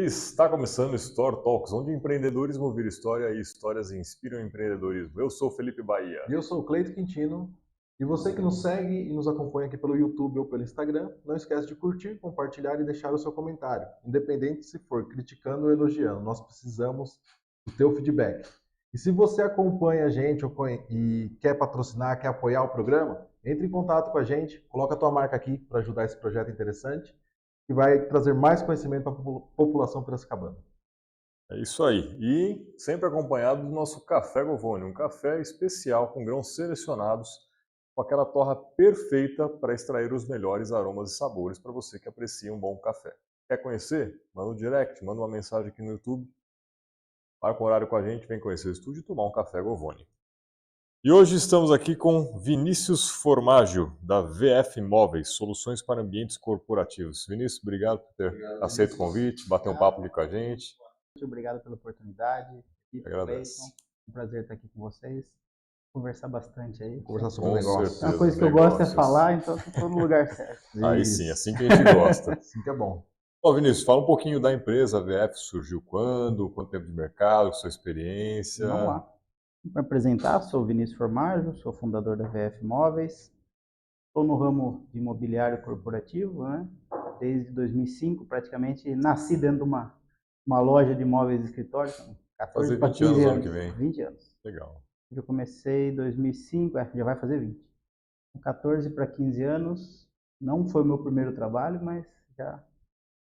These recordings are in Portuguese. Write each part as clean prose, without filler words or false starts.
Está começando o Store Talks, onde empreendedorismo vira história e histórias inspiram empreendedorismo. Eu sou Felipe Bahia. E eu sou o Cleito Quintino. E você que nos segue e nos acompanha aqui pelo YouTube ou pelo Instagram, não esquece de curtir, compartilhar e deixar o seu comentário, independente se for criticando ou elogiando. Nós precisamos do teu feedback. E se você acompanha a gente e quer patrocinar, quer apoiar o programa, entre em contato com a gente, coloca a tua marca aqui para ajudar esse projeto interessante que vai trazer mais conhecimento para a população piracicabana. É isso aí. E sempre acompanhado do nosso Café Govone, um café especial com grãos selecionados, com aquela torra perfeita para extrair os melhores aromas e sabores para você que aprecia um bom café. Quer conhecer? Manda um direct, manda uma mensagem aqui no YouTube. Marca um horário com a gente, vem conhecer o estúdio e tomar um Café Govone. E hoje estamos aqui com Vinícius Formaggio, da VF Móveis, soluções para ambientes corporativos. Vinícius, obrigado por ter aceito o convite, bater um papo aqui com a gente. Muito obrigado pela oportunidade. Agradeço. Um prazer estar aqui com vocês. Conversar bastante aí. Conversar sobre o negócio. Uma coisa que eu gosto é falar, então estou no lugar certo. Aí sim, assim que a gente gosta. Assim que é bom. Ó, Vinícius, fala um pouquinho da empresa. A VF surgiu quando? Quanto tempo de mercado? Sua experiência? Vamos lá. Para me apresentar, sou o Vinícius Formaggio, sou fundador da VF Móveis. Estou no ramo de imobiliário corporativo, né? Desde 2005, praticamente nasci dentro de uma loja de móveis de escritório. 14 para 15 anos. Ano que vem. 20 anos. Legal. Eu comecei em 2005, já vai fazer 20. Com 14 para 15 anos, não foi o meu primeiro trabalho, mas já...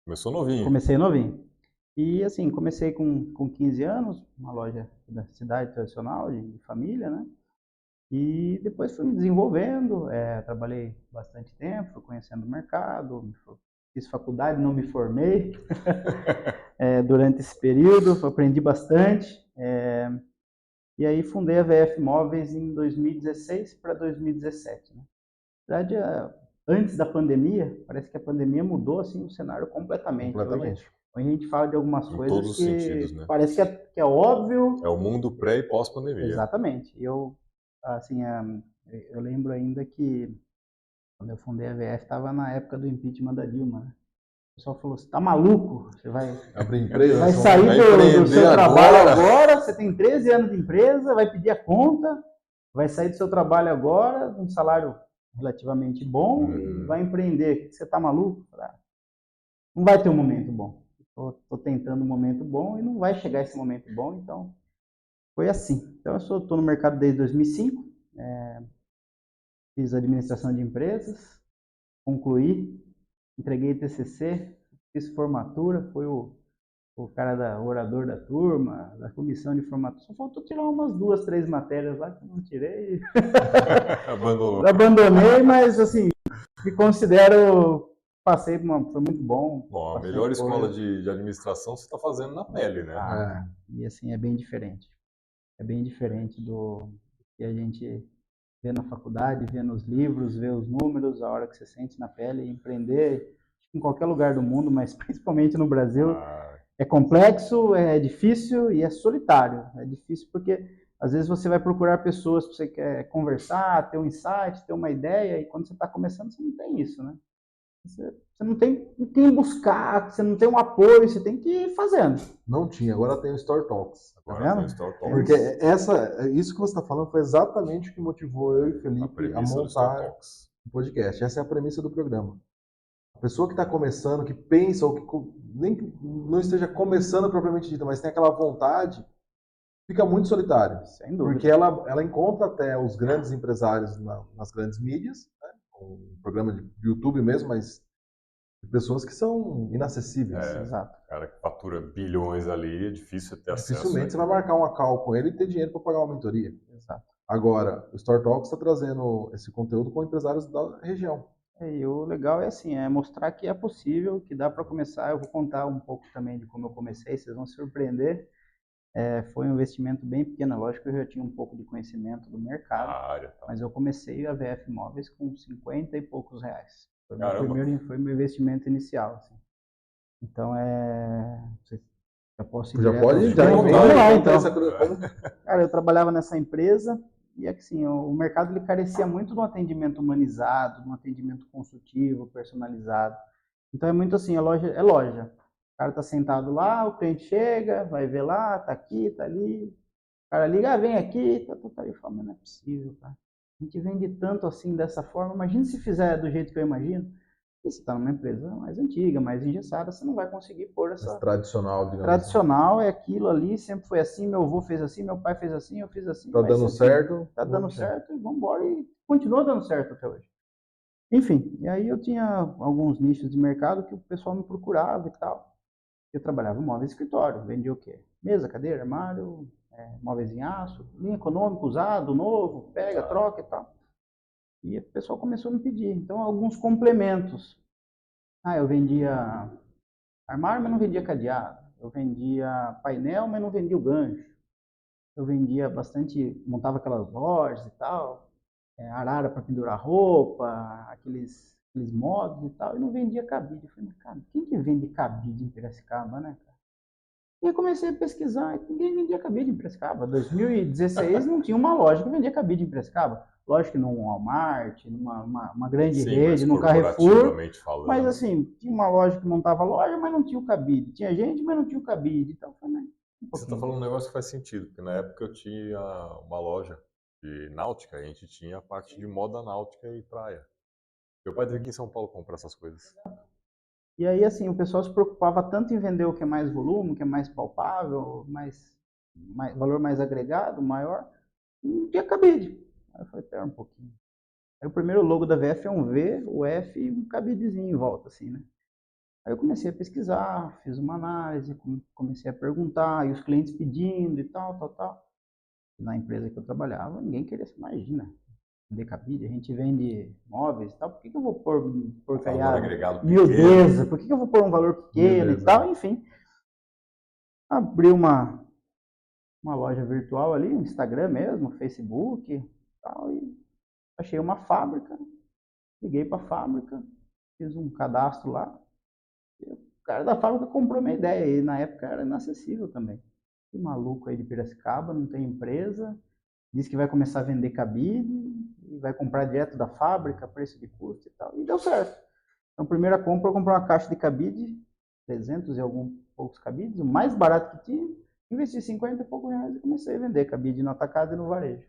Começou novinho. Comecei novinho. E assim, comecei com 15 anos, uma loja da cidade tradicional, de família, né? E depois fui me desenvolvendo, trabalhei bastante tempo, fui conhecendo o mercado, fiz faculdade, não me formei durante esse período, aprendi bastante. E aí fundei a VF Móveis em 2016 para 2017. Né? Na verdade, antes da pandemia, parece que a pandemia mudou assim, o cenário completamente. Hoje a gente fala de algumas coisas que sentidos, né? Parece que é óbvio. É o mundo pré e pós-pandemia. Exatamente. Eu lembro ainda que quando eu fundei a VF estava na época do impeachment da Dilma. Né? O pessoal falou: você tá maluco? Você vai abrir empresa? Vai sair do seu trabalho agora? Você tem 13 anos de empresa, vai pedir a conta, vai sair do seu trabalho agora, um salário relativamente bom, e vai empreender. Você tá maluco? Não vai ter um momento bom. Estou tentando um momento bom e não vai chegar esse momento bom, então foi assim. Então eu estou no mercado desde 2005, fiz administração de empresas, concluí, entreguei TCC, fiz formatura, fui o orador da turma, da comissão de formatura. Só faltou tirar umas 2, 3 matérias lá que eu não tirei. Abandonei, mas assim, me considero... Passei, foi muito bom. Bom, a melhor escola de administração você está fazendo na pele, né? E assim, é bem diferente. É bem diferente do que a gente vê na faculdade, vê nos livros, vê os números, a hora que você sente na pele. Empreender em qualquer lugar do mundo, mas principalmente no Brasil, é complexo, é difícil e é solitário. É difícil porque às vezes você vai procurar pessoas que você quer conversar, ter um insight, ter uma ideia, e quando você está começando, você não tem isso, né? Você não tem quem buscar, você não tem um apoio, você tem que ir fazendo. Não tinha, agora tem o Store Talks. Agora tem o Store Talks. Porque isso que você está falando foi exatamente o que motivou eu e o Felipe a montar o podcast. Essa é a premissa do programa. A pessoa que está começando, que pensa, ou que nem não esteja começando propriamente dita, mas tem aquela vontade, fica muito solitário. Sem dúvida. Porque ela encontra até os grandes empresários nas grandes mídias, né? Um programa de YouTube mesmo, mas de pessoas que são inacessíveis. Exato. Cara que fatura bilhões ali, é difícil ter acesso. Dificilmente você vai marcar uma call com ele e ter dinheiro para pagar uma mentoria. Exato. Agora, o Store Talks está trazendo esse conteúdo com empresários da região. E o legal é assim, mostrar que é possível, que dá para começar. Eu vou contar um pouco também de como eu comecei, vocês vão se surpreender. Foi um investimento bem pequeno, lógico que eu já tinha um pouco de conhecimento do mercado, mas eu comecei a VF Móveis com 50 e poucos reais. Foi meu investimento inicial. Assim. Então, já posso ir já pode? Vamos lá, então. Cara, eu trabalhava nessa empresa e assim, o mercado ele carecia muito de um atendimento humanizado, de um atendimento consultivo, personalizado. Então, é muito assim, a loja é loja. cara tá sentado lá, o cliente chega, vai ver lá, tá aqui, tá ali. O cara liga, vem aqui, tá. Eu falo, mas não é possível, cara. A gente vende tanto assim, dessa forma. Imagina se fizer do jeito que eu imagino. E você está numa empresa mais antiga, mais engessada, você não vai conseguir pôr essa... Mais tradicional, digamos Tradicional, é aquilo ali, sempre foi assim, meu avô fez assim, meu pai fez assim, eu fiz assim. Tá dando certo. Tá dando certo, e vamos embora, e continua dando certo até hoje. Enfim, e aí eu tinha alguns nichos de mercado que o pessoal me procurava e tal. Eu trabalhava em móveis escritório, vendia o quê? Mesa, cadeira, armário, móveis em aço, linha econômica, usado, novo, pega, troca e tal. E o pessoal começou a me pedir. Então, alguns complementos. Eu vendia armário, mas não vendia cadeado. Eu vendia painel, mas não vendia o gancho. Eu vendia bastante, montava aquelas lojas e tal, arara para pendurar roupa, aqueles modos e tal, e não vendia cabide. Eu falei, cara, quem que vende cabide em Piracicaba, né, cara? E eu comecei a pesquisar, e ninguém vendia cabide em Piracicaba. Em 2016 não tinha uma loja que vendia cabide em Piracicaba. Lógico que num Walmart, numa grande rede, num Carrefour, mas assim, tinha uma loja que montava loja, mas não tinha o cabide. Tinha gente, mas não tinha o cabide. Então, foi, né, Você está falando um negócio que faz sentido, porque na época eu tinha uma loja de náutica, a gente tinha a parte de moda náutica e praia. Meu pai teve aqui em São Paulo comprar essas coisas. E aí, assim, o pessoal se preocupava tanto em vender o que é mais volume, o que é mais palpável, valor mais agregado, maior, não tinha cabide. Aí eu falei, pera um pouquinho. Aí o primeiro logo da VF é um V, o F e um cabidezinho em volta, assim, né? Aí eu comecei a pesquisar, fiz uma análise, comecei a perguntar, e os clientes pedindo e tal. Na empresa que eu trabalhava, ninguém queria, se imagina, vender cabide, a gente vende móveis e tal, por que eu vou pôr porcaria, miudeza, por que eu vou pôr um valor pequeno e tal, enfim. Abri uma loja virtual ali, um Instagram mesmo, Facebook e tal, e achei uma fábrica, liguei para a fábrica, fiz um cadastro lá, e o cara da fábrica comprou minha ideia, e na época era inacessível também. Que maluco aí de Piracicaba, não tem empresa, diz que vai começar a vender cabide, e vai comprar direto da fábrica, preço de custo e tal, e deu certo. Então, primeira compra, eu comprei uma caixa de cabide, 300 e alguns poucos cabides, o mais barato que tinha, investi 50 e poucos reais e comecei a vender cabide no atacado e no varejo.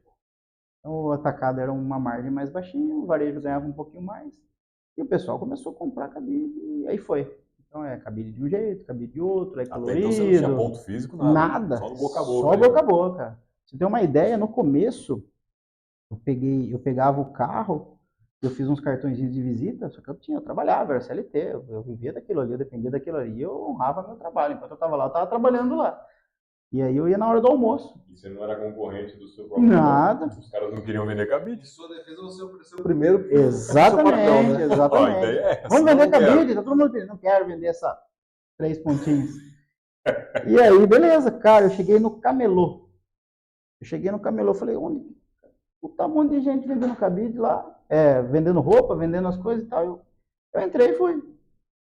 Então, o atacado era uma margem mais baixinha, o varejo ganhava um pouquinho mais, e o pessoal começou a comprar cabide, e aí foi. Então, cabide de um jeito, cabide de outro, colorido. Então você não tinha ponto físico, nada. Só no boca a boca. Só boca a boca. Você tem uma ideia, no começo, eu pegava o carro, eu fiz uns cartõezinhos de visita, só que eu trabalhava, era CLT, eu vivia daquilo ali, eu dependia daquilo ali, e eu honrava meu trabalho. Enquanto eu estava lá, eu estava trabalhando lá. E aí eu ia na hora do almoço. E você não era concorrente do seu próprio nada. Os caras não queriam vender cabide. Em sua defesa, você ofereceu primeiro. Exatamente, exatamente. A ideia é essa, vamos vender cabide, tá todo mundo pedindo, não quero vender essa 3 pontinhos. E aí, beleza, cara, eu cheguei no camelô. Falei, onde? Tá um monte de gente vendendo cabide lá, vendendo roupa, vendendo as coisas e tal. Eu entrei e fui.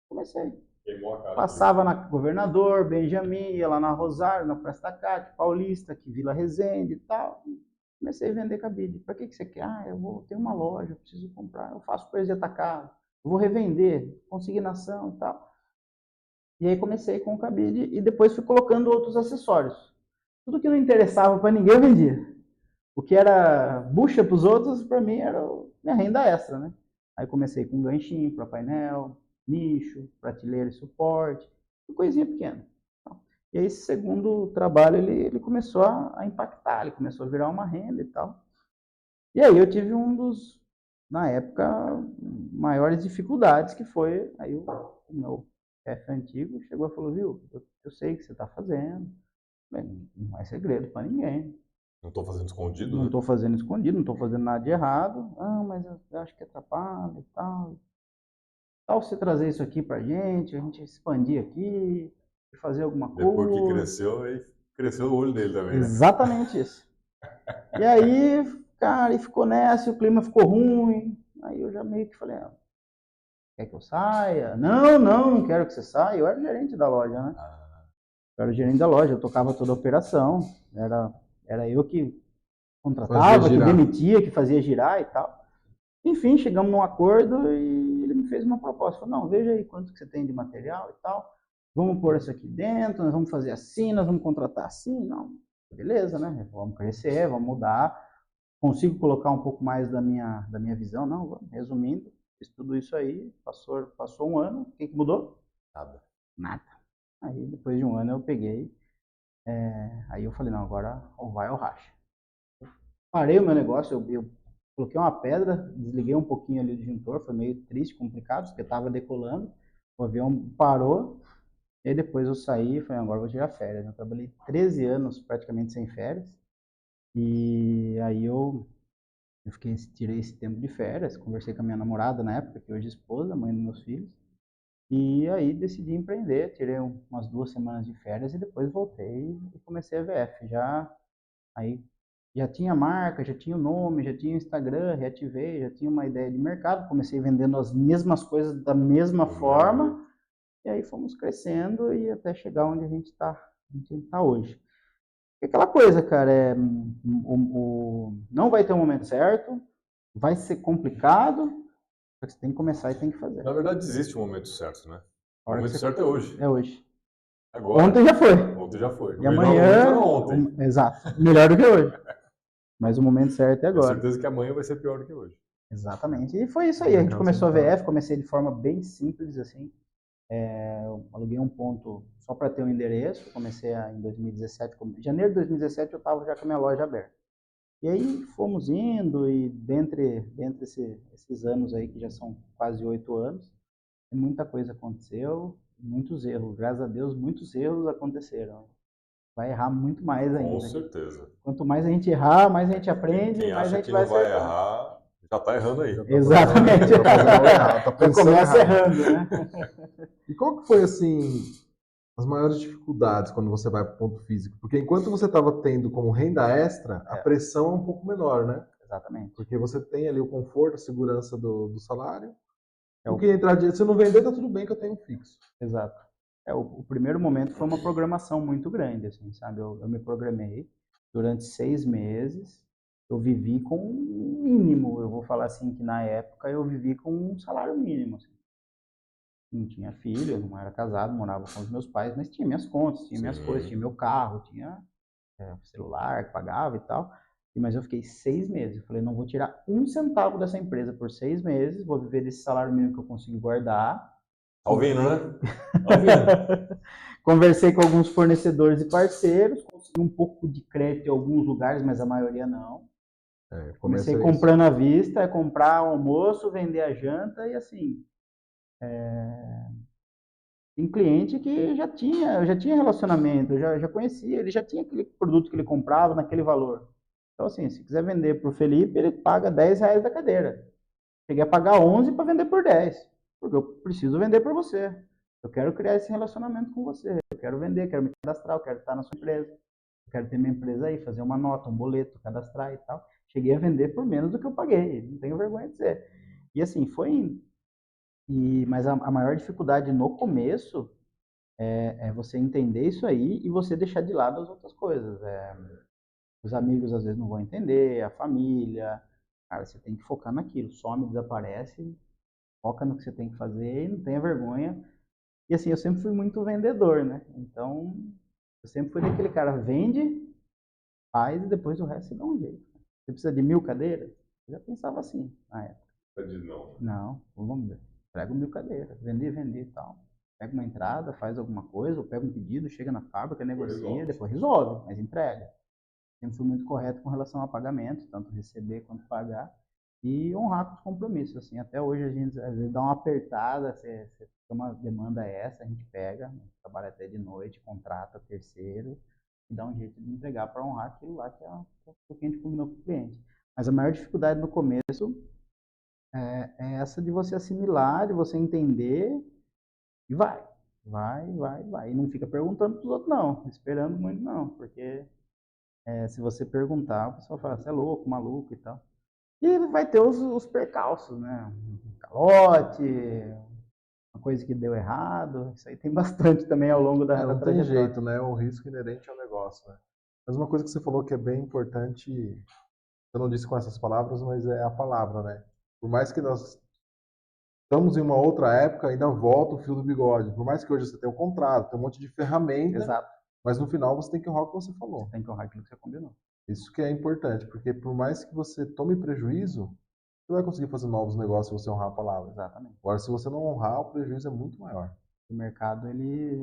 Comecei. Passava na Governador, Benjamin, ia lá na Rosário, na Praça da Cátia, Paulista, aqui Vila Resende e tal. Comecei a vender cabide. Para que você quer? Eu vou ter uma loja, eu preciso comprar, eu faço preço de atacado, eu vou revender, consignação e tal. E aí comecei com o cabide e depois fui colocando outros acessórios. Tudo que não interessava para ninguém eu vendia. O que era bucha para os outros, para mim, era minha renda extra, né? Aí comecei com ganchinho para painel, nicho, prateleira e suporte, coisinha pequena. E aí esse segundo trabalho, ele começou a impactar, ele começou a virar uma renda e tal. E aí eu tive na época, maiores dificuldades, que foi, aí o meu chefe antigo chegou e falou, viu, eu sei o que você está fazendo, não é segredo para ninguém. Não estou fazendo escondido, Não estou fazendo escondido, não estou fazendo nada de errado. Mas eu acho que atrapalha e tal. Tal você trazer isso aqui pra gente, a gente expandir aqui, fazer alguma coisa. Depois que cresceu, aí cresceu o olho dele também, né? Exatamente isso. E aí, cara, e ficou nessa, o clima ficou ruim. Aí eu já meio que falei, quer que eu saia? Não quero que você saia. Eu era o gerente da loja, né? Eu era o gerente da loja, eu tocava toda a operação. Era eu que contratava, que demitia, que fazia girar e tal. Enfim, chegamos num acordo e ele me fez uma proposta. Falou, não, veja aí quanto que você tem de material e tal. vamos pôr isso aqui dentro, nós vamos fazer assim, nós vamos contratar assim, não, beleza, né? Vamos crescer, vamos mudar. Consigo colocar um pouco mais da minha visão? Não, vamos. Resumindo, fiz tudo isso aí, passou um ano, o que mudou? Nada. Nada. Aí depois de um ano eu peguei, aí eu falei, não, agora ou vai ou racha. Parei o meu negócio, eu coloquei uma pedra, desliguei um pouquinho ali o disjuntor, foi meio triste, complicado, porque estava decolando, o avião parou, e aí depois eu saí e falei, agora eu vou tirar férias. Eu trabalhei 13 anos praticamente sem férias, e aí eu tirei esse tempo de férias, conversei com a minha namorada na época, que hoje é esposa, mãe dos meus filhos, e aí decidi empreender, tirei umas 2 semanas de férias e depois voltei e comecei a VF. Aí já tinha marca, já tinha o nome, já tinha o Instagram, reativei, já tinha uma ideia de mercado, comecei vendendo as mesmas coisas da mesma forma, e aí fomos crescendo e até chegar onde a gente está hoje. É aquela coisa, cara, não vai ter um momento certo, vai ser complicado, só que você tem que começar e tem que fazer. Na verdade, existe um momento certo, né? O A hora que momento você- certo é hoje. É hoje. Agora. Ontem já foi. Ontem já foi. E O melhor amanhã. momento era ontem. Exato. Melhor do que hoje. Mas o momento certo é Tenho agora. certeza que amanhã vai ser pior do que hoje. Exatamente. E foi isso aí. A gente começou a VF, comecei de forma bem simples, assim. Eu aluguei um ponto só para ter um endereço. Comecei em 2017. Em janeiro de 2017 eu estava já com a minha loja aberta. E aí fomos indo e dentre esses anos aí, que já são quase 8 anos, muita coisa aconteceu, muitos erros. Graças a Deus, muitos erros aconteceram. Vai errar muito mais ainda. Com certeza. Quanto mais a gente errar, mais a gente aprende, Quem mais a acha gente que vai não vai acertar. errar, já está errando aí. Exatamente. Tá Já começa errando, né? E qual que foi, assim, as maiores dificuldades quando você vai para o ponto físico? Porque enquanto você estava tendo como renda extra, a pressão é um pouco menor, né? Exatamente. Porque você tem ali o conforto, a segurança do salário. O que entrar dinheiro, se não vender, tá tudo bem que eu tenho um fixo. Exato. O primeiro momento foi uma programação muito grande, assim, sabe? Eu me programei durante 6 meses. Eu vivi com um mínimo. Eu vou falar assim que na época eu vivi com um salário mínimo. Assim. Não tinha filho, não era casado, morava com os meus pais, mas tinha minhas contas, tinha minhas coisas, tinha meu carro, tinha celular que pagava e tal. Mas eu fiquei 6 meses. Eu falei, não vou tirar um centavo dessa empresa por 6 meses, vou viver desse salário mínimo que eu consigo guardar. Tá ouvindo, né? Tá ouvindo. Conversei com alguns fornecedores e parceiros, consegui um pouco de crédito em alguns lugares, mas a maioria não. Comecei comprando à vista, comprar o almoço, vender a janta e assim. Tem cliente que eu já tinha relacionamento, eu já conhecia, ele já tinha aquele produto que ele comprava naquele valor. Então assim, se quiser vender para o Felipe, ele paga R$10 da cadeira. Cheguei a pagar 11 para vender por 10, porque eu preciso vender para você. Eu quero criar esse relacionamento com você. Eu quero vender, quero me cadastrar, eu quero estar na sua empresa. Eu quero ter minha empresa aí, fazer uma nota, um boleto, cadastrar e tal. Cheguei a vender por menos do que eu paguei, não tenho vergonha de dizer. E assim, foi indo. Mas a maior dificuldade no começo é você entender isso aí e você deixar de lado as outras coisas. Os amigos às vezes não vão entender, a família. Cara, você tem que focar naquilo. Some, desaparece, foca no que você tem que fazer e não tenha vergonha. E assim, eu sempre fui muito vendedor, né? Então, eu sempre fui daquele cara, vende, faz e depois o resto você dá um jeito. Você precisa de 1.000 cadeiras? Eu já pensava assim na época. Não, vamos ver. Prego 1.000 cadeiras, vender e tal. Pega uma entrada, faz alguma coisa, ou pega um pedido, chega na fábrica, negocia, depois resolve, mas entrega. Sempre fui muito correto com relação a pagamento, tanto receber quanto pagar, e honrar com os compromissos. Assim, até hoje a gente às vezes dá uma apertada, se uma demanda essa, a gente pega, trabalha até de noite, contrata terceiro, e dá um jeito de entregar para honrar aquilo lá que é o que a gente combinou com o cliente. Mas a maior dificuldade no começo é essa de você assimilar, de você entender e vai. E não fica perguntando para os outros, não, esperando muito, não, porque se você perguntar, o pessoal fala, você é louco, maluco e tal. E vai ter os percalços, né? Um calote, uma coisa que deu errado, isso aí tem bastante também ao longo da Não tem jeito, né? O risco inerente ao negócio, né? Mas uma coisa que você falou que é bem importante, eu não disse com essas palavras, mas é a palavra, né? Por mais que nós estamos em uma outra época, ainda volta o fio do bigode. Por mais que hoje você tenha um contrato, tem um monte de ferramenta, Exato. mas no final você tem que honrar o que você falou. Tem que honrar aquilo que você combinou. Isso que é importante, porque por mais que você tome prejuízo, você vai conseguir fazer novos negócios se você honrar a palavra. Exatamente. Agora, se você não honrar, o prejuízo é muito maior. O mercado,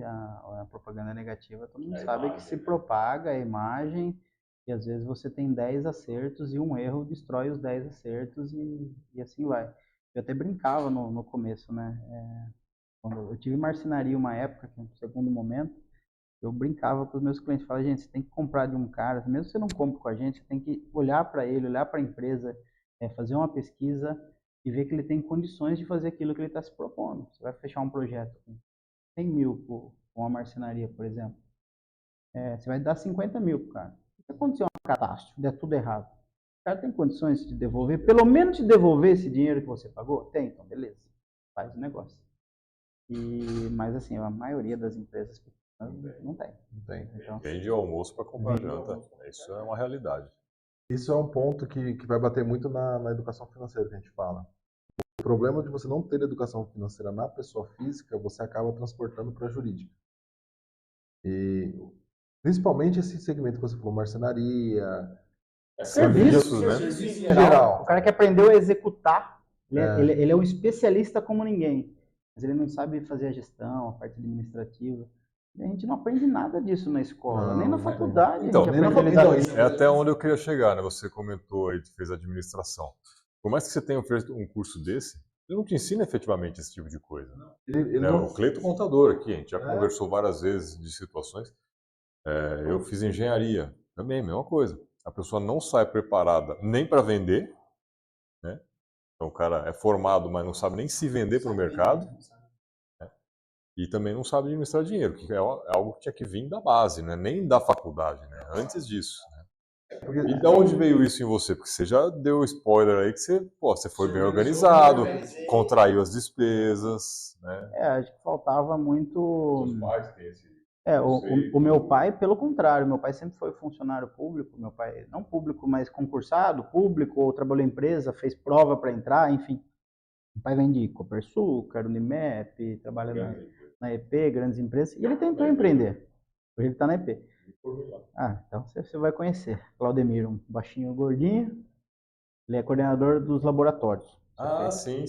a propaganda negativa, todo mundo sabe que se propaga a imagem, e às vezes você tem 10 acertos e um erro destrói os 10 acertos e assim vai. Eu até brincava no começo, né? Quando eu tive marcenaria uma época, que é um segundo momento, eu brincava com os meus clientes, falava, gente, você tem que comprar de um cara, mesmo que você não compre com a gente, você tem que olhar para ele, olhar para a empresa, fazer uma pesquisa e ver que ele tem condições de fazer aquilo que ele está se propondo. Você vai fechar um projeto com 100 mil com uma marcenaria, por exemplo, você vai dar 50 mil pro cara. Se acontecer uma catástrofe, der tudo errado, o cara tem condições de te devolver, pelo menos te devolver esse dinheiro que você pagou? Tem, então beleza, faz o negócio. Mas assim, a maioria das empresas não tem. Não tem. Então, vende almoço para comprar janta. Isso é uma realidade. Isso é um ponto que vai bater muito na educação financeira que a gente fala. O problema de você não ter educação financeira na pessoa física, você acaba transportando para a jurídica. E principalmente esse segmento que você falou, marcenaria, serviços, né? Em geral. O cara que aprendeu a executar, ele é um especialista como ninguém, mas ele não sabe fazer a gestão, a parte administrativa. A gente não aprende nada disso na escola, Não, nem na não faculdade. Então, a gente nem na aprende a lidar com faculdade. isso. É até onde eu queria chegar, né? Você comentou aí, fez administração. Por mais que você tenha feito um curso desse, ele não te ensina efetivamente esse tipo de coisa. Ele Né? não... O Cleito Contador aqui, a gente já conversou várias vezes de situações. Eu fiz engenharia, também, mesma coisa. A pessoa não sai preparada nem para vender, né? Então o cara é formado, mas não sabe nem se vender para o mercado. Né? E também não sabe administrar dinheiro, que é algo que tinha que vir da base, né? Nem da faculdade, né? Antes disso. Né? E de onde veio isso em você? Porque você já deu spoiler aí que você foi bem organizado, contraiu as despesas, né? Acho que faltava muito. Os pais têm esse... O meu pai, pelo contrário, meu pai sempre foi funcionário público, meu pai, não público, mas concursado, público, ou trabalhou em empresa, fez prova para entrar, enfim. Meu pai vem de Copersucar, Unimep, trabalha na EP, grandes empresas, e ele tentou empreender. Hoje ele está na EP. Então você vai conhecer. Claudemiro, um baixinho gordinho, ele é coordenador dos laboratórios. Sim.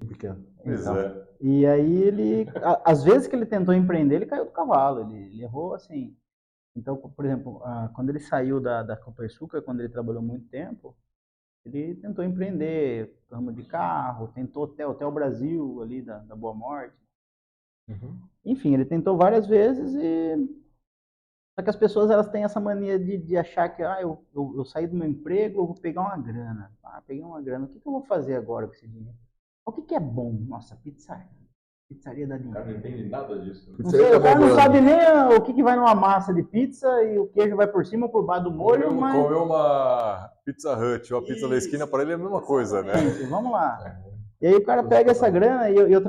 pequeno. Então, e aí ele, às vezes que ele tentou empreender, ele caiu do cavalo, ele errou assim. Então, por exemplo, quando ele saiu da Copersucar, quando ele trabalhou muito tempo, ele tentou empreender ramo de carro, tentou Hotel Brasil ali da Boa Morte. Enfim, ele tentou várias vezes só que as pessoas elas têm essa mania de achar que eu saí do meu emprego, eu vou pegar uma grana. Peguei uma grana, o que eu vou fazer agora com esse dinheiro? O que é bom? Nossa, pizzaria. Pizzaria dá dinheiro. O cara não entende nada disso. Né? Não sei, o cara não sabe nem o que vai numa massa de pizza e o queijo vai por cima ou por baixo do molho, mas... Comeu uma Pizza Hut ou a pizza da esquina, para ele é a mesma coisa, né? Vamos lá. E aí o cara pega essa grana e eu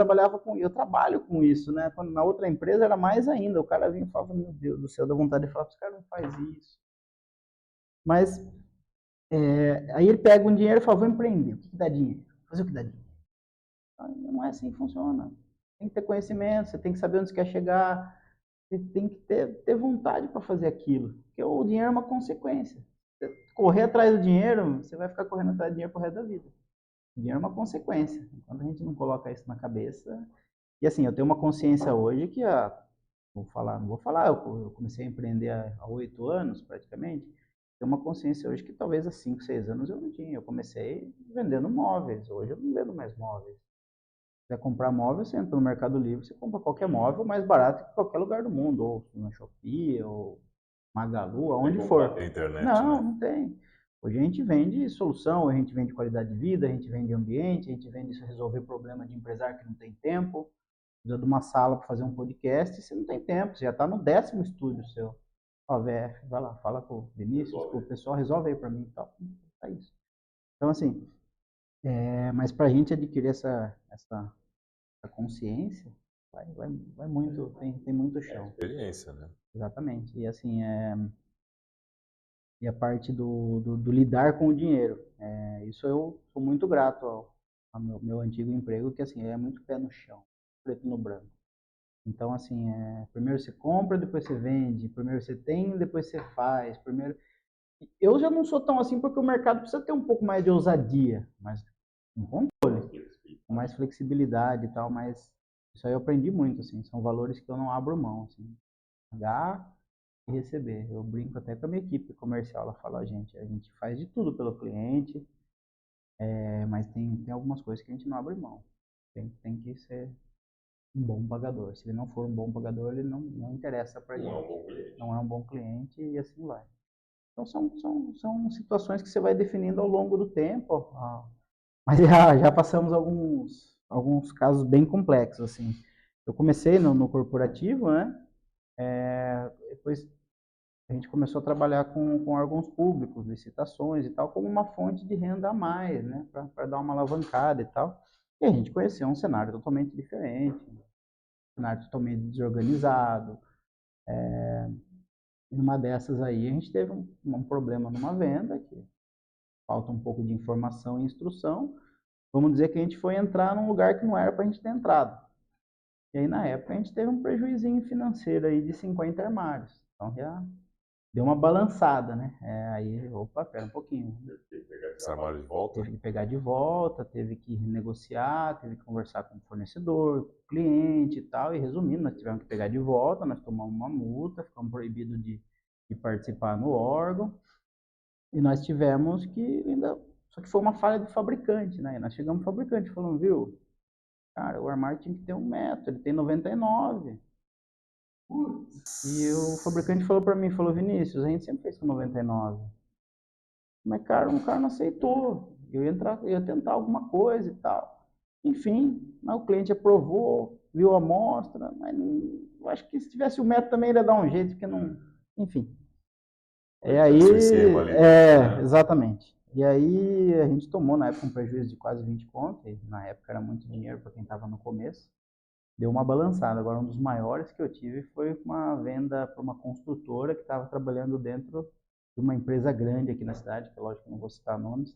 trabalho com isso, né? Quando na outra empresa era mais ainda. O cara vinha e falava, meu Deus do céu, dá vontade de falar, esse cara não faz isso. Mas aí ele pega um dinheiro e fala, vou empreender. O que dá dinheiro? Fazer o que dá dinheiro? Não é assim que funciona. Tem que ter conhecimento, você tem que saber onde você quer chegar, você tem que ter vontade para fazer aquilo. Porque o dinheiro é uma consequência. Você correr atrás do dinheiro, você vai ficar correndo atrás do dinheiro pro resto da vida. O dinheiro é uma consequência. Quando a gente não coloca isso na cabeça... E assim, eu tenho uma consciência hoje que não vou falar, eu comecei a empreender há 8 anos, praticamente. Tenho uma consciência hoje que talvez há 5, 6 anos eu não tinha. Eu comecei vendendo móveis, hoje eu não vendo mais móveis. Se quiser comprar móvel, você entra no Mercado Livre, você compra qualquer móvel mais barato que qualquer lugar do mundo, ou na Shopee, ou Magalu, aonde for. Internet, não, né? não tem. Hoje a gente vende solução, a gente vende qualidade de vida, a gente vende ambiente, a gente vende resolver problema de empresário que não tem tempo, precisa de uma sala para fazer um podcast, você não tem tempo, você já está no 10º estúdio seu. VF, vai lá, fala com o Vinícius, com o pessoal, resolve aí para mim e tal. É isso. Então, assim, mas para a gente adquirir essa consciência, vai muito, tem muito chão. Experiência, né? Exatamente. E assim, e a parte do lidar com o dinheiro. Isso eu sou muito grato meu antigo emprego, que assim, é muito pé no chão, preto no branco. Então, assim, primeiro você compra, depois você vende, primeiro você tem, depois você faz, primeiro... Eu já não sou tão assim, porque o mercado precisa ter um pouco mais de ousadia, mas um controle, mais flexibilidade e tal, mas isso aí eu aprendi muito, assim, são valores que eu não abro mão, assim, pagar e receber. Eu brinco até com a minha equipe comercial, ela fala, a gente faz de tudo pelo cliente, mas tem algumas coisas que a gente não abre mão. Tem que ser um bom pagador. Se ele não for um bom pagador, ele não interessa para a gente. Não é um bom cliente e assim vai. Então são situações que você vai definindo ao longo do tempo. Mas já passamos alguns casos bem complexos, assim. Eu comecei no corporativo, né? Depois a gente começou a trabalhar com órgãos públicos, licitações e tal, como uma fonte de renda a mais, né? Para dar uma alavancada e tal. E a gente conheceu um cenário totalmente diferente, um cenário totalmente desorganizado. Numa dessas aí, a gente teve um problema numa venda, que falta um pouco de informação e instrução. Vamos dizer que a gente foi entrar num lugar que não era para a gente ter entrado. E aí, na época, a gente teve um prejuízinho financeiro aí de 50 armários. Então, já deu uma balançada, né? Aí, opa, pera um pouquinho. Esse armário de volta? Teve que pegar de volta, teve que renegociar, teve que conversar com o fornecedor, com o cliente e tal. E resumindo, nós tivemos que pegar de volta, nós tomamos uma multa, ficamos proibidos de participar no órgão. E nós tivemos que ainda... Só que foi uma falha do fabricante, né? E nós chegamos no fabricante falando, viu, cara, o armário tinha que ter 1 metro, ele tem 99. E o fabricante falou para mim, falou, Vinícius, a gente sempre fez com 99. Mas, cara, o cara não aceitou. Eu ia tentar alguma coisa e tal. Enfim, o cliente aprovou, viu a amostra, mas eu acho que se tivesse 1 metro também ia dar um jeito, porque não... Enfim. E aí... exatamente. E aí a gente tomou, na época, um prejuízo de quase 20 conto, e na época era muito dinheiro para quem estava no começo. Deu uma balançada. Agora, um dos maiores que eu tive foi uma venda para uma construtora que estava trabalhando dentro de uma empresa grande aqui na cidade, que lógico que não vou citar nomes.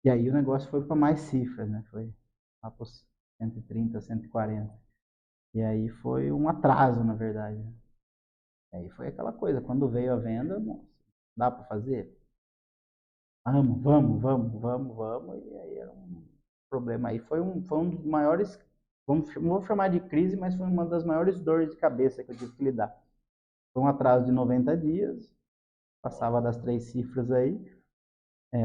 E aí o negócio foi para mais cifras, né? Foi lá para 130, 140. E aí foi um atraso, na verdade. E aí foi aquela coisa, quando veio a venda, nossa, dá para fazer? Vamos. E aí era um problema. Aí foi um dos maiores, não vou chamar de crise, mas foi uma das maiores dores de cabeça que eu tive que lidar. Foi um atraso de 90 dias, passava das 3 cifras aí,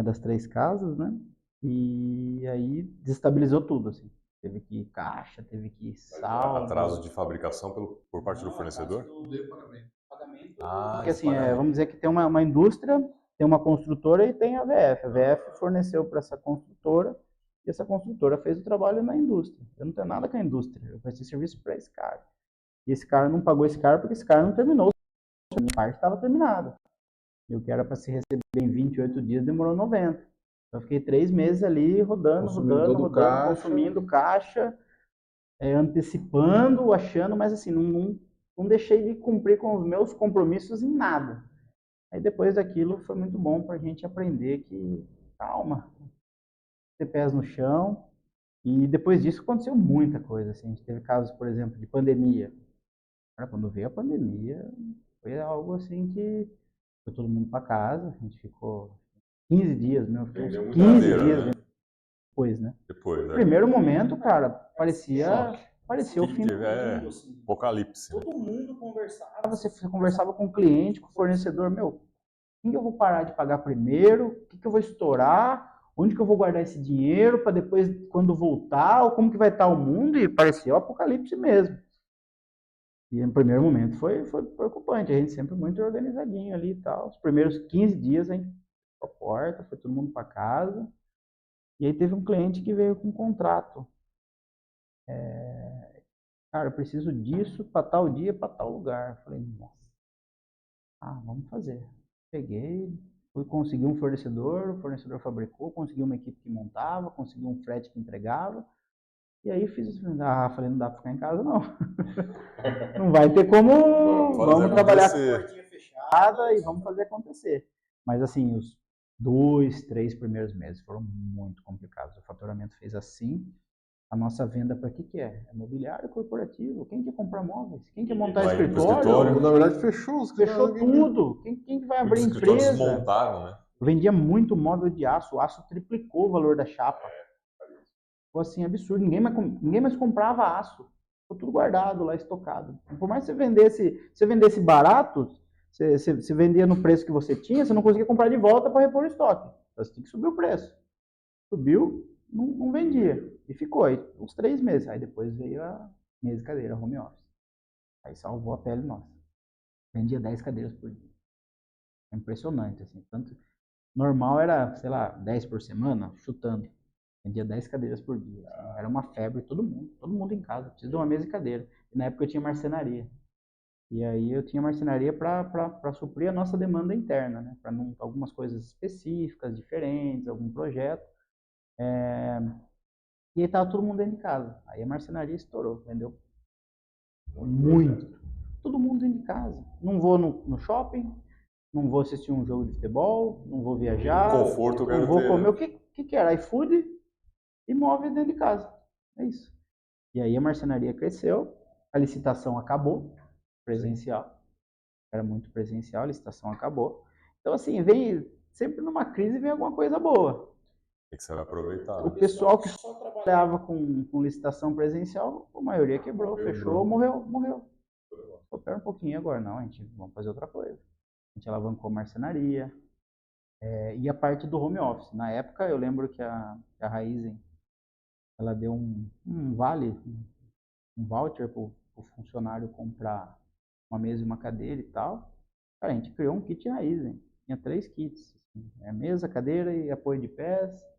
das 3 casas, né? E aí desestabilizou tudo, assim. Teve que ir caixa, teve que ir saldo. Atraso de fabricação por parte do fornecedor? Pagamento. Porque assim, vamos dizer que tem uma indústria, tem uma construtora e tem a VF. A VF forneceu para essa construtora e essa construtora fez o trabalho na indústria. Eu não tenho nada com a indústria, eu prestei serviço para esse cara. E esse cara não pagou esse cara porque esse cara não terminou. A minha parte estava terminada. E o que era para se receber em 28 dias demorou 90. Então eu fiquei 3 meses ali rodando, consumindo caixa, antecipando, achando, mas assim, não deixei de cumprir com os meus compromissos em nada. Aí depois daquilo foi muito bom para a gente aprender que, calma, ter pés no chão. E depois disso aconteceu muita coisa. Assim. A gente teve casos, por exemplo, de pandemia. Quando veio a pandemia, foi algo assim que foi todo mundo para casa, a gente ficou 15 dias, meu filho, 15 dias depois, né? No primeiro momento, cara, parecia o fim do mundo, assim. Apocalipse. Todo mundo conversava, você conversava com o cliente, com o fornecedor, quem que eu vou parar de pagar primeiro? O que eu vou estourar? Onde que eu vou guardar esse dinheiro para depois, quando voltar, ou como que vai estar o mundo? E parecia o apocalipse mesmo. E no primeiro momento foi preocupante, a gente sempre muito organizadinho ali e tal. Os primeiros 15 dias a gente foi pra porta, foi todo mundo para casa. E aí teve um cliente que veio com um contrato. Cara, eu preciso disso para tal dia, para tal lugar. Eu falei, nossa, vamos fazer. Peguei, fui conseguir um fornecedor, o fornecedor fabricou, consegui uma equipe que montava, consegui um frete que entregava. E aí fiz isso, falei, não dá para ficar em casa não. Não vai ter como, vamos trabalhar com a portinha fechada e vamos fazer acontecer. Mas assim, os 2, 3 primeiros meses foram muito complicados. O faturamento fez assim. A nossa venda para que é? É mobiliário corporativo. Quem quer comprar móveis? Quem quer montar Vai pro escritório? Na verdade, fechou os Fechou tudo. Quem que vai abrir Muitos escritórios empresa? desmontaram, né? Eu vendia muito móvel de aço. O aço triplicou o valor da chapa. Ficou assim, absurdo. Ninguém mais comprava aço. Ficou tudo guardado lá, estocado. Por mais que você vendesse barato, você vendia no preço que você tinha, você não conseguia comprar de volta para repor o estoque. Então você tinha que subir o preço. Subiu, não vendia. E ficou aí uns 3 meses. Aí depois veio a mesa e cadeira, home office. Aí salvou a pele nossa. Vendia 10 cadeiras por dia. É impressionante, assim. Tanto, normal era, sei lá, 10 por semana, chutando. Vendia 10 cadeiras por dia. Assim. Era uma febre, todo mundo em casa. Precisa de uma mesa e cadeira. E na época eu tinha marcenaria. E aí eu tinha marcenaria para suprir a nossa demanda interna, né? Para algumas coisas específicas, diferentes, algum projeto. E aí tava todo mundo dentro de casa. Aí a marcenaria estourou, vendeu muito. Todo mundo dentro de casa. Não vou no shopping, não vou assistir um jogo de futebol, não vou viajar, Conforto, não vou comer. O que era? iFood e móveis dentro de casa. É isso. E aí a marcenaria cresceu, a licitação acabou, presencial. Era muito presencial, a licitação acabou. Então, assim, vem sempre numa crise vem alguma coisa boa. Tem que saber aproveitar. O pessoal que só trabalhava com licitação presencial, a maioria quebrou, fechou, morreu. Espera um pouquinho agora, não, a gente vamos fazer outra coisa. A gente alavancou marcenaria e a parte do home office. Na época, eu lembro que a Raizen, ela deu um vale, um voucher para o funcionário comprar uma mesa e uma cadeira e tal. Cara, a gente criou um kit Raizen. Tinha 3 kits. Assim, mesa, cadeira e apoio de pés.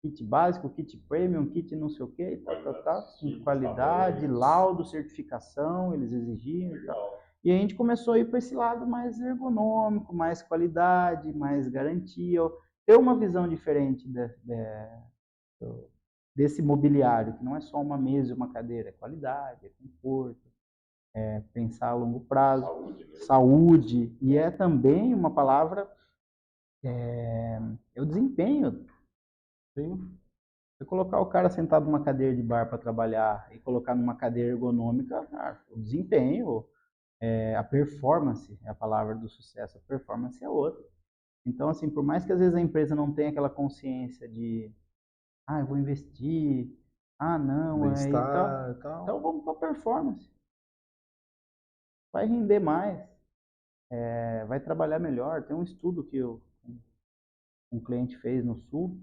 Kit básico, kit premium, kit não sei o que, com qualidade, laudo, certificação, eles exigiam e tal. E a gente começou a ir para esse lado mais ergonômico, mais qualidade, mais garantia, ter uma visão diferente desse mobiliário, que não é só uma mesa e uma cadeira, é qualidade, é conforto, é pensar a longo prazo, saúde, e é também uma palavra, é o desempenho. Sim. Você colocar o cara sentado numa cadeira de bar para trabalhar e colocar numa cadeira ergonômica, o desempenho, a performance é a palavra do sucesso, a performance é outra. Então, assim, por mais que às vezes a empresa não tenha aquela consciência de, eu vou investir, não, então vamos para performance. Vai render mais, vai trabalhar melhor. Tem um estudo que um cliente fez no Sul,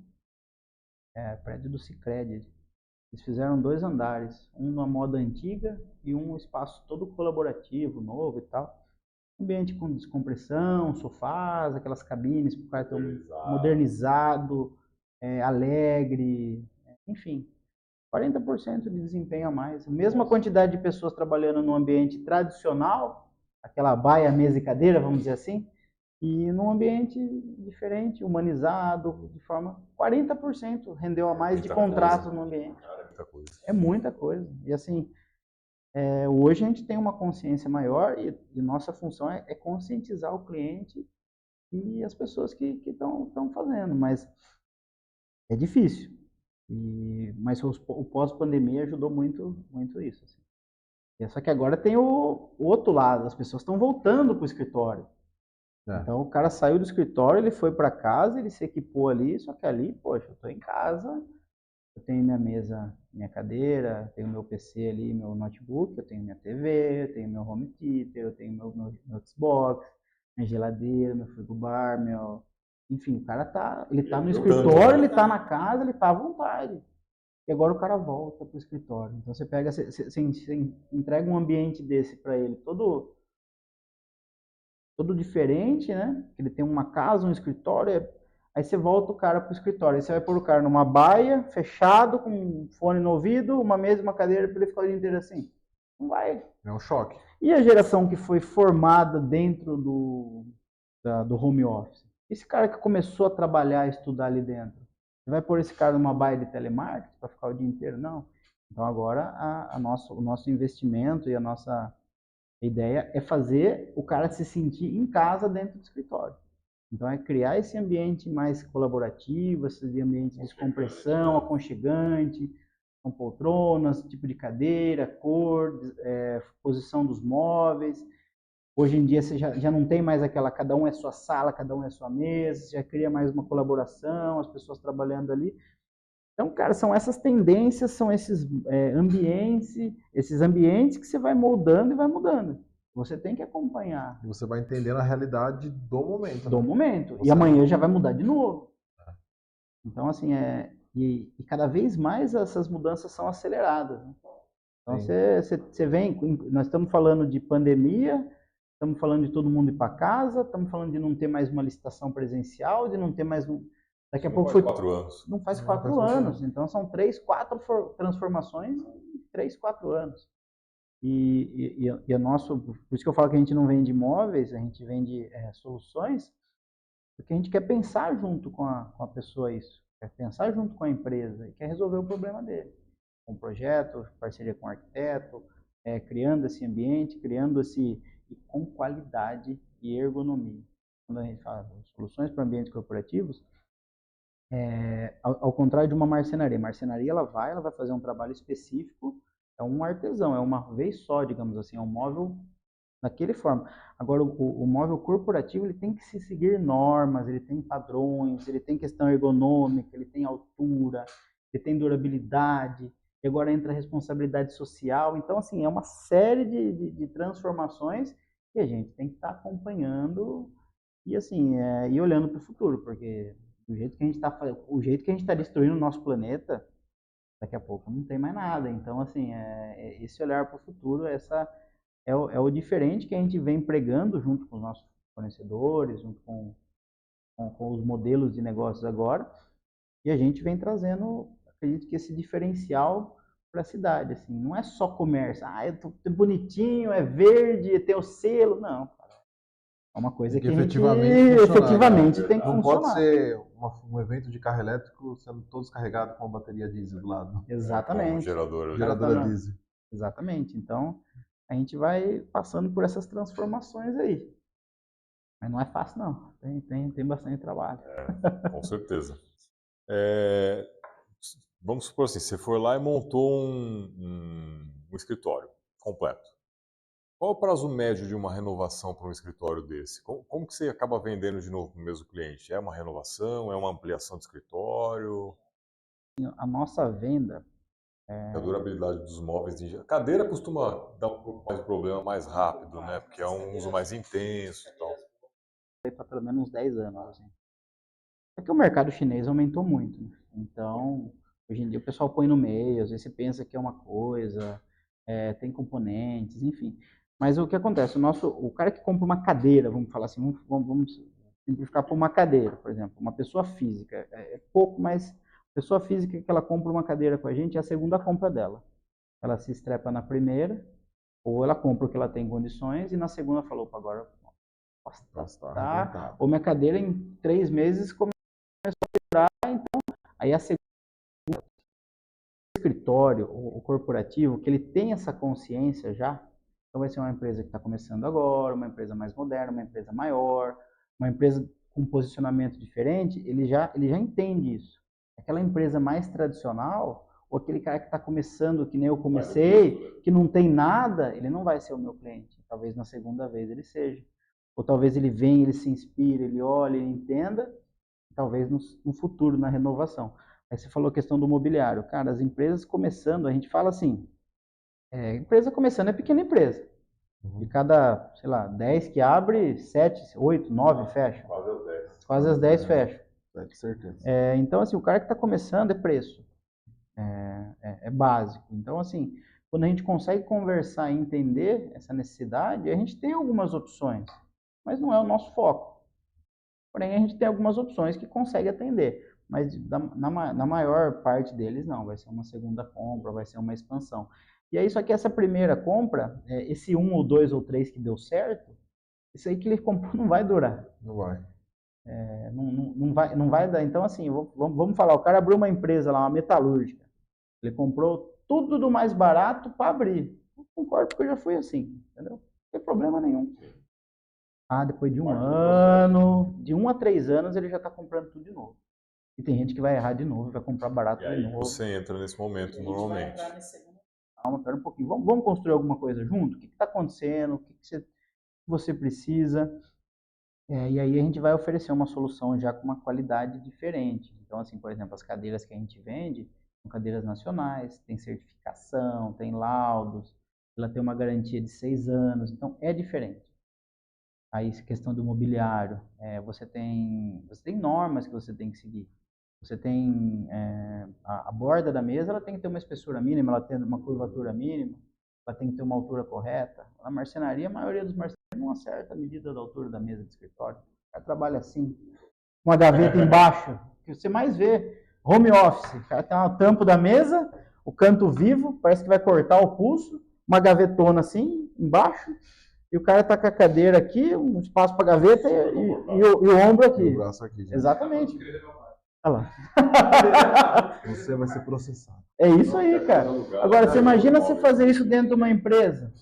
prédio do Sicredi. Eles fizeram 2 andares, um na moda antiga e um espaço todo colaborativo, novo e tal. Ambiente com descompressão, sofás, aquelas cabines para o cara ter modernizado, alegre, enfim. 40% de desempenho a mais. Mesma quantidade de pessoas trabalhando no ambiente tradicional, aquela baia, mesa e cadeira, vamos dizer assim, e num ambiente diferente, humanizado, de forma 40% rendeu a mais de contratos no ambiente. É muita coisa. E assim, hoje a gente tem uma consciência maior e nossa função é conscientizar o cliente e as pessoas que estão fazendo, mas é difícil. Mas o pós-pandemia ajudou muito, muito isso. Assim. Só que agora tem o outro lado, as pessoas estão voltando para o escritório. Então o cara saiu do escritório, ele foi para casa, ele se equipou ali, só que ali, poxa, eu estou em casa, eu tenho minha mesa, minha cadeira, tenho meu PC ali, meu notebook, eu tenho minha TV, eu tenho meu home theater, eu tenho meu Xbox, minha geladeira, meu frigobar, enfim, o cara ele tá no escritório, ele tá na casa, ele tá à vontade. E agora o cara volta pro escritório. Então você pega, você entrega um ambiente desse para ele, todo diferente, né? Ele tem uma casa, um escritório, aí você volta o cara pro escritório. Aí você vai pôr o cara numa baia, fechado, com um fone no ouvido, uma mesa, uma cadeira, para ele ficar o dia inteiro assim. Não vai. É um choque. E a geração que foi formada dentro do home office? Esse cara que começou a trabalhar e estudar ali dentro, você vai pôr esse cara numa baia de telemarketing para ficar o dia inteiro? Não. Então agora o nosso investimento e a nossa ideia é fazer o cara se sentir em casa dentro do escritório. Então, é criar esse ambiente mais colaborativo, esse ambiente de descompressão, aconchegante, com poltronas, tipo de cadeira, cor, posição dos móveis. Hoje em dia você já não tem mais aquela, cada um é sua sala, cada um é sua mesa, você já cria mais uma colaboração, as pessoas trabalhando ali. Então, cara, são essas tendências, são esses ambientes que você vai moldando e vai mudando. Você tem que acompanhar. E você vai entendendo a realidade do momento. Do né? momento. Você E amanhã já vai mudar de novo. Então, assim, e cada vez mais essas mudanças são aceleradas. Né? Então, você vem, nós estamos falando de pandemia, estamos falando de todo mundo ir para casa, estamos falando de não ter mais uma licitação presencial, de não ter mais um... Daqui a pouco foi 4 anos. Não faz 4 anos. Então, são 3, 4 transformações em 3, 4 anos. E a nosso, por isso que eu falo que a gente não vende imóveis, a gente vende soluções, porque a gente quer pensar junto com a pessoa isso, quer pensar junto com a empresa e quer resolver o problema dele. Com projeto, parceria com o arquiteto, criando esse ambiente, criando esse com qualidade e ergonomia. Quando a gente fala de soluções para ambientes corporativos, ao contrário de uma marcenaria. A marcenaria ela vai fazer um trabalho específico, é um artesão, é uma vez só, digamos assim, é um móvel daquele forma. Agora, o móvel corporativo ele tem que se seguir normas, ele tem padrões, ele tem questão ergonômica, ele tem altura, ele tem durabilidade, e agora entra a responsabilidade social. Então, assim, é uma série de transformações que a gente tem que estar acompanhando e, assim, e olhando para o futuro, porque o jeito que a gente está destruindo o nosso planeta, daqui a pouco não tem mais nada. Então, assim, esse olhar para o futuro, é o diferente que a gente vem pregando junto com os nossos fornecedores, junto com os modelos de negócios agora, e a gente vem trazendo, acredito que esse diferencial para a cidade, assim, não é só comércio, é bonitinho, é verde, tem o selo, não. É uma coisa que efetivamente tem que funcionar. Não pode ser um evento de carro elétrico sendo todos carregados com uma bateria diesel do lado. Exatamente. Geradora diesel. Exatamente. Então, a gente vai passando por essas transformações aí. Mas não é fácil, não. Tem bastante trabalho. Com certeza. Vamos supor assim, você foi lá e montou um escritório completo. Qual o prazo médio de uma renovação para um escritório desse? Como que você acaba vendendo de novo para o mesmo cliente? É uma renovação? É uma ampliação de escritório? A nossa venda... A durabilidade dos móveis... A cadeira costuma dar um pouco mais de problema mais rápido, né? Porque é um uso mais intenso e tal. Para pelo menos uns 10 anos. Assim. É que o mercado chinês aumentou muito. Né? Então, hoje em dia o pessoal põe no meio, às vezes você pensa que é uma coisa, tem componentes, enfim. Mas o que acontece? O cara que compra uma cadeira, vamos falar assim, vamos simplificar por uma cadeira, por exemplo, uma pessoa física, pouco, mas a pessoa física que ela compra uma cadeira com a gente é a segunda compra dela. Ela se estrepa na primeira, ou ela compra o que ela tem condições, e na segunda falou, agora ou minha cadeira em 3 meses começou a quebrar, então aí a segunda escritório, o corporativo, que ele tem essa consciência já, então vai ser uma empresa que está começando agora, uma empresa mais moderna, uma empresa maior, uma empresa com posicionamento diferente, ele já entende isso. Aquela empresa mais tradicional, ou aquele cara que está começando, que nem eu comecei, que não tem nada, ele não vai ser o meu cliente. Talvez na segunda vez ele seja. Ou talvez ele venha, ele se inspire, ele olhe, ele entenda, talvez no futuro, na renovação. Aí você falou a questão do mobiliário. Cara, as empresas começando, a gente fala assim, empresa começando é pequena empresa. De cada, sei lá, 10 que abre, 7, 8, 9 fecha. Quase as 10. Quase as 10 fecha. Com certeza. Então, assim, o cara que está começando é preço. É básico. Então, assim, quando a gente consegue conversar e entender essa necessidade, a gente tem algumas opções, mas não é o nosso foco. Porém, a gente tem algumas opções que consegue atender, mas na maior parte deles não, vai ser uma segunda compra, vai ser uma expansão. E aí, só que essa primeira compra, esse 1 ou 2 ou 3 que deu certo, isso aí que ele comprou não vai durar. Não vai. Não vai dar. Então, assim, vamos falar, o cara abriu uma empresa lá, uma metalúrgica, ele comprou tudo do mais barato para abrir. Eu concordo porque eu já fui assim, entendeu? Não tem problema nenhum. Ah, depois de um Parte do ano, de 1 a 3 anos, ele já está comprando tudo de novo. E tem gente que vai errar de novo, vai comprar barato E de aí novo. você entra nesse momento Vai normalmente. entrar nesse segundo. Calma, pera um pouquinho. Vamos construir alguma coisa junto? O que está acontecendo? O que você precisa? E aí a gente vai oferecer uma solução já com uma qualidade diferente. Então, assim, por exemplo, as cadeiras que a gente vende são cadeiras nacionais, tem certificação, tem laudos, ela tem uma garantia de 6 anos, então é diferente. Aí, essa questão do mobiliário, você tem normas que você tem que seguir. Você tem a borda da mesa, ela tem que ter uma espessura mínima, ela tem uma curvatura mínima, ela tem que ter uma altura correta. Na marcenaria, a maioria dos marceneiros não acerta a medida da altura da mesa de escritório. O cara trabalha assim, uma gaveta embaixo, que você mais vê, home office, o cara tem uma tampa da mesa, o canto vivo, parece que vai cortar o pulso, uma gavetona assim, embaixo, e o cara tá com a cadeira aqui, um espaço para gaveta e o ombro aqui. E o braço aqui, gente. Exatamente. Olha lá. Você vai ser processado. É isso aí, cara. Agora, você imagina você fazer isso dentro de uma empresa.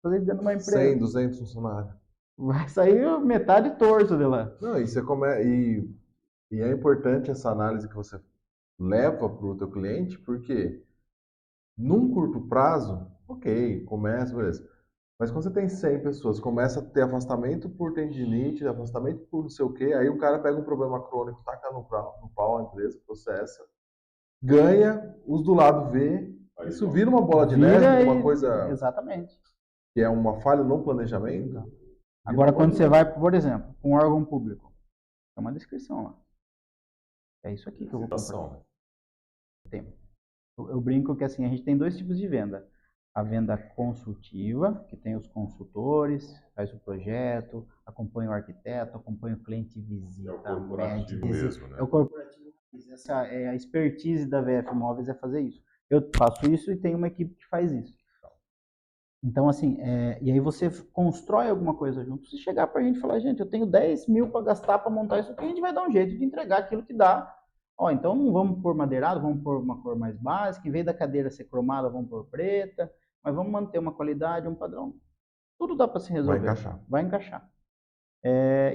Fazer isso dentro de uma empresa. 100, 200 funcionários. Vai sair metade torto de lá. Não, e é importante essa análise que você leva para o teu cliente, porque num curto prazo, ok, começa, beleza. Mas quando você tem 100 pessoas, começa a ter afastamento por tendinite, afastamento por não sei o quê, aí o cara pega um problema crônico, taca no pau a empresa, processa, ganha, os do lado vê, isso vira uma bola de neve, uma coisa Exatamente. que é uma falha no planejamento. Agora, quando você vai, por exemplo, com um órgão público, tem uma descrição lá. É isso aqui que eu vou comprar. Eu brinco que assim, a gente tem 2 tipos de venda. A venda consultiva, que tem os consultores, faz o projeto, acompanha o arquiteto, acompanha o cliente, visita, É o corporativo mesmo, né? É o corporativo. Essa é a expertise da VF Imóveis, é fazer isso. Eu faço isso e tenho uma equipe que faz isso. Então, assim, e aí você constrói alguma coisa junto. Se chegar para a gente e falar, gente, eu tenho 10 mil para gastar para montar isso aqui, a gente vai dar um jeito de entregar aquilo que dá. Ó, então não vamos pôr madeirado, vamos pôr uma cor mais básica. Em vez da cadeira ser cromada, vamos pôr preta. Mas vamos manter uma qualidade, um padrão. Tudo dá para se resolver. Vai encaixar.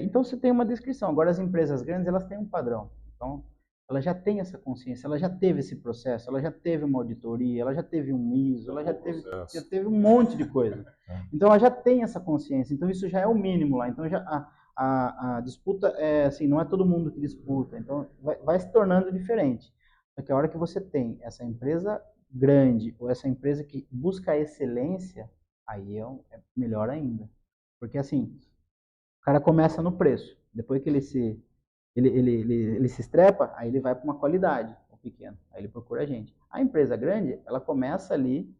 Então você tem uma descrição. Agora as empresas grandes, elas têm um padrão. Então ela já tem essa consciência, ela já teve esse processo, ela já teve uma auditoria, ela já teve um ISO, ela já teve um monte de coisa. Então ela já tem essa consciência. Então isso já é o mínimo lá. Então já a disputa é assim, não é todo mundo que disputa. Então vai se tornando diferente. Porque a hora que você tem essa empresa grande ou essa empresa que busca a excelência, aí é melhor ainda. Porque assim, o cara começa no preço. Depois que ele se estrepa, aí ele vai para uma qualidade, o pequeno. Aí ele procura a gente. A empresa grande, ela começa ali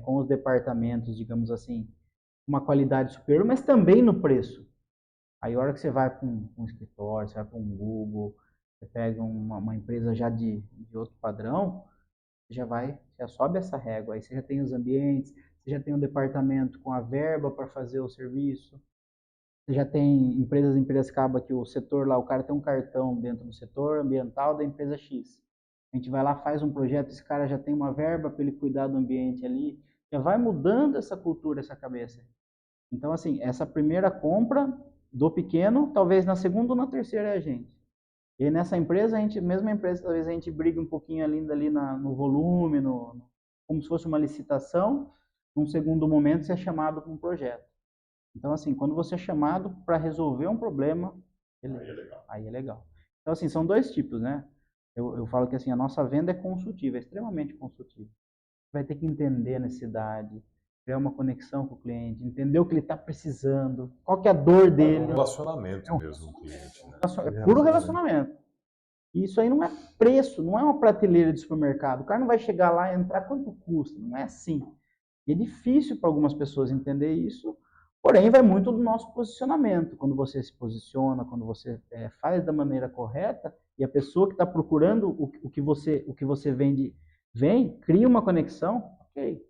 com os departamentos, digamos assim, uma qualidade superior, mas também no preço. Aí a hora que você vai para um escritório, você vai para um Google, você pega uma empresa já de outro padrão, já sobe essa régua. Aí você já tem os ambientes, você já tem um departamento com a verba para fazer o serviço. Você já tem empresas em Piracicaba que o setor lá, o cara tem um cartão dentro do setor ambiental da empresa X. A gente vai lá, faz um projeto, esse cara já tem uma verba para ele cuidar do ambiente ali. Já vai mudando essa cultura, essa cabeça. Então, assim, essa primeira compra do pequeno, talvez na segunda ou na terceira é a gente. E nessa empresa, mesma empresa, talvez a gente brigue um pouquinho ali no volume, como se fosse uma licitação. Num segundo momento, você é chamado para um projeto. Então, assim, quando você é chamado para resolver um problema, aí é legal. Então, assim, são 2 tipos, né? Eu falo que assim, a nossa venda é consultiva, é extremamente consultiva. Você vai ter que entender a necessidade, criar uma conexão com o cliente, entender o que ele está precisando, qual que é a dor dele. É um relacionamento mesmo com o cliente, né? É puro relacionamento. E isso aí não é preço, não é uma prateleira de supermercado. O cara não vai chegar lá e entrar quanto custa, não é assim. E é difícil para algumas pessoas entender isso, porém vai muito do nosso posicionamento. Quando você se posiciona, quando você faz da maneira correta, e a pessoa que está procurando o que você vende, cria uma conexão, ok.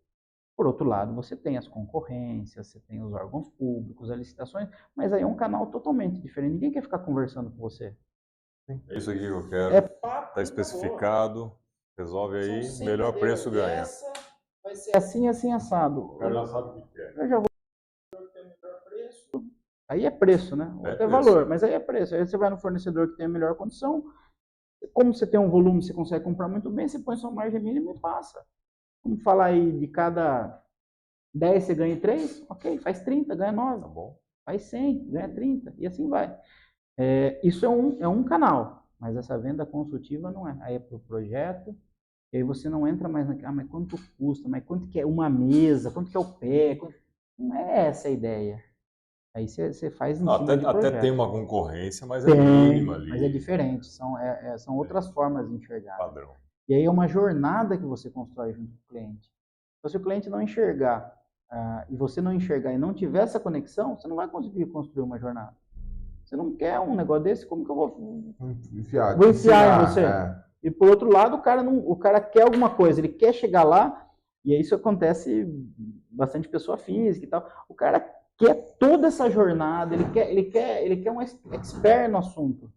Por outro lado, você tem as concorrências, você tem os órgãos públicos, as licitações, mas aí é um canal totalmente diferente. Ninguém quer ficar conversando com você. É isso aqui que eu quero. Está especificado, resolve aí, melhor preço ganha. Vai ser assim, assim, assado. O cara já sabe o que quer. Eu já vou ter o melhor preço, Aí é preço, né? Outro é valor, mas aí é preço. Aí você vai no fornecedor que tem a melhor condição. Como você tem um volume, você consegue comprar muito bem, você põe sua margem mínima e passa. Vamos falar aí de cada 10 você ganha 3, ok, faz 30, ganha 9. Tá bom. Faz 100, ganha 30, e assim vai. Isso é um canal, mas essa venda consultiva não é. Aí é para o projeto, e aí você não entra mais naquela, mas quanto custa, mas quanto que é uma mesa, quanto que é o pé, não é essa a ideia. Aí você faz em cima de projeto. Até tem uma concorrência, mas é mínima ali. Mas é diferente, são outras formas de enxergar. Padrão. E aí é uma jornada que você constrói junto com o cliente. Então, se o cliente não enxergar, e você não enxergar e não tiver essa conexão, você não vai conseguir construir uma jornada. Você não quer um negócio desse, como que eu vou enfiar em você? E por outro lado, o cara quer alguma coisa, ele quer chegar lá, e isso acontece bastante pessoa física e tal. O cara quer toda essa jornada, ele quer um expert no assunto.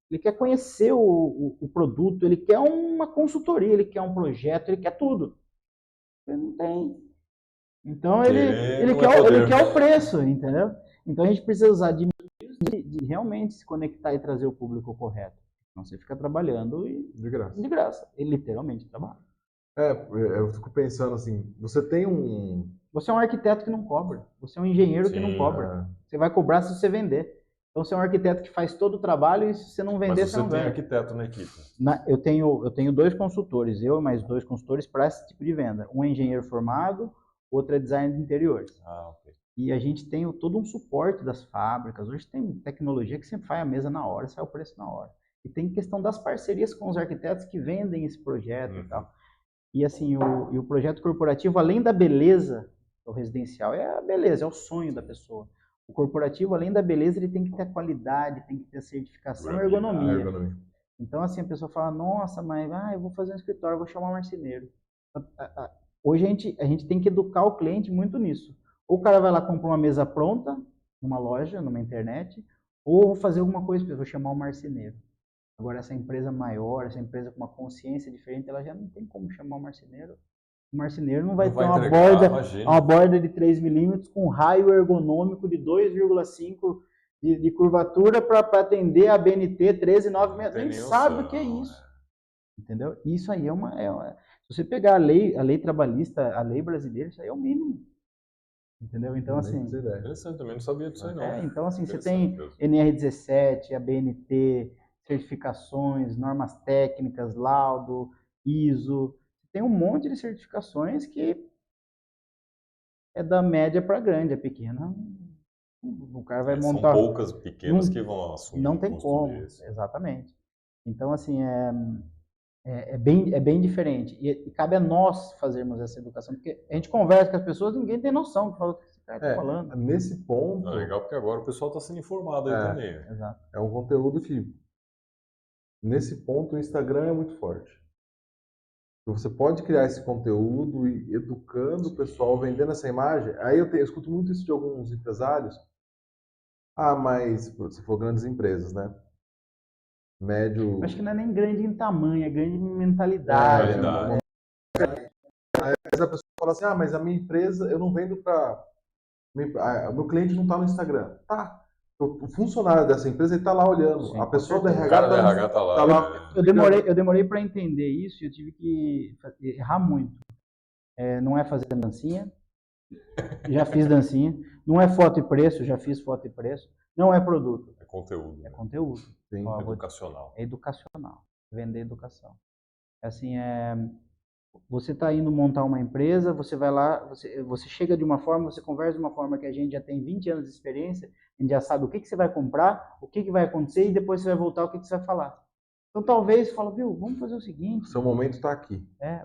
Ele quer conhecer o produto, ele quer uma consultoria, ele quer um projeto, ele quer tudo. Ele não tem. Então ele quer o preço, entendeu? Então a gente precisa usar de realmente se conectar e trazer o público correto. Então você fica trabalhando de graça. De graça. Ele literalmente trabalha. Eu fico pensando assim, você tem um... Você é um arquiteto que não cobra. Você é um engenheiro que não cobra. Você vai cobrar se você vender. Então você é um arquiteto que faz todo o trabalho e se você não vender, você não ganha. Mas você tem arquiteto na equipe? Eu tenho 2 consultores, eu e mais 2 consultores para esse tipo de venda. Um é engenheiro formado, outro é design de interiores. Ok. E a gente tem todo um suporte das fábricas. Hoje tem tecnologia que sempre faz a mesa na hora, sai o preço na hora. E tem questão das parcerias com os arquitetos que vendem esse projeto e tal. E assim, o projeto corporativo, além da beleza, o residencial é a beleza, é o sonho da pessoa. O corporativo, além da beleza, ele tem que ter a qualidade, tem que ter a certificação e ergonomia. Então, assim, a pessoa fala, nossa, mas eu vou fazer um escritório, vou chamar um marceneiro. Hoje a gente tem que educar o cliente muito nisso. Ou o cara vai lá comprar uma mesa pronta, numa loja, numa internet, ou vou fazer alguma coisa, vou chamar um marceneiro. Agora, essa empresa maior, essa empresa com uma consciência diferente, ela já não tem como chamar um marceneiro. O marceneiro não vai ter uma borda de 3 milímetros com raio ergonômico de 2,5 de curvatura para atender a BNT 13966. Nem sabe o que é isso. Entendeu? Isso aí se você pegar a lei trabalhista, a lei brasileira, isso aí é o mínimo. Entendeu? Então, assim... Interessante, também não sabia disso aí, não. Então, assim, você tem NR17, a BNT, certificações, normas técnicas, laudo, ISO... Tem um monte de certificações que é da média para grande, é pequena. O cara vai montar... São poucas pequenas que vão assumir. Não tem como, exatamente. Então, assim, é bem diferente. E cabe a nós fazermos essa educação, porque a gente conversa com as pessoas, ninguém tem noção do que esse cara está falando. Nesse ponto... É legal, porque agora o pessoal está sendo informado aí também. Exato. É um conteúdo que, nesse ponto, o Instagram é muito forte. Você pode criar esse conteúdo e educando o pessoal, vendendo essa imagem. Aí eu escuto muito isso de alguns empresários. Mas se for grandes empresas, né? Médio... Acho que não é nem grande em tamanho, é grande em mentalidade. Mas a pessoa fala assim, mas a minha empresa, eu não vendo para... O meu cliente não está no Instagram. Tá. O funcionário dessa empresa, ele está lá olhando. Sim, a pessoa do RH está lá. Eu demorei para entender isso e eu tive que errar muito. Não é fazer dancinha. Já fiz dancinha. Não é foto e preço, já fiz foto e preço. Não é produto. É conteúdo. É conteúdo. Sim, educacional. É educacional. Vender educação. Assim, você está indo montar uma empresa, você vai lá, você chega de uma forma, você conversa de uma forma que a gente já tem 20 anos de experiência, a gente já sabe o que você vai comprar, o que vai acontecer e depois você vai voltar, o que você vai falar. Então talvez, fala, vamos fazer o seguinte. Seu momento está aqui.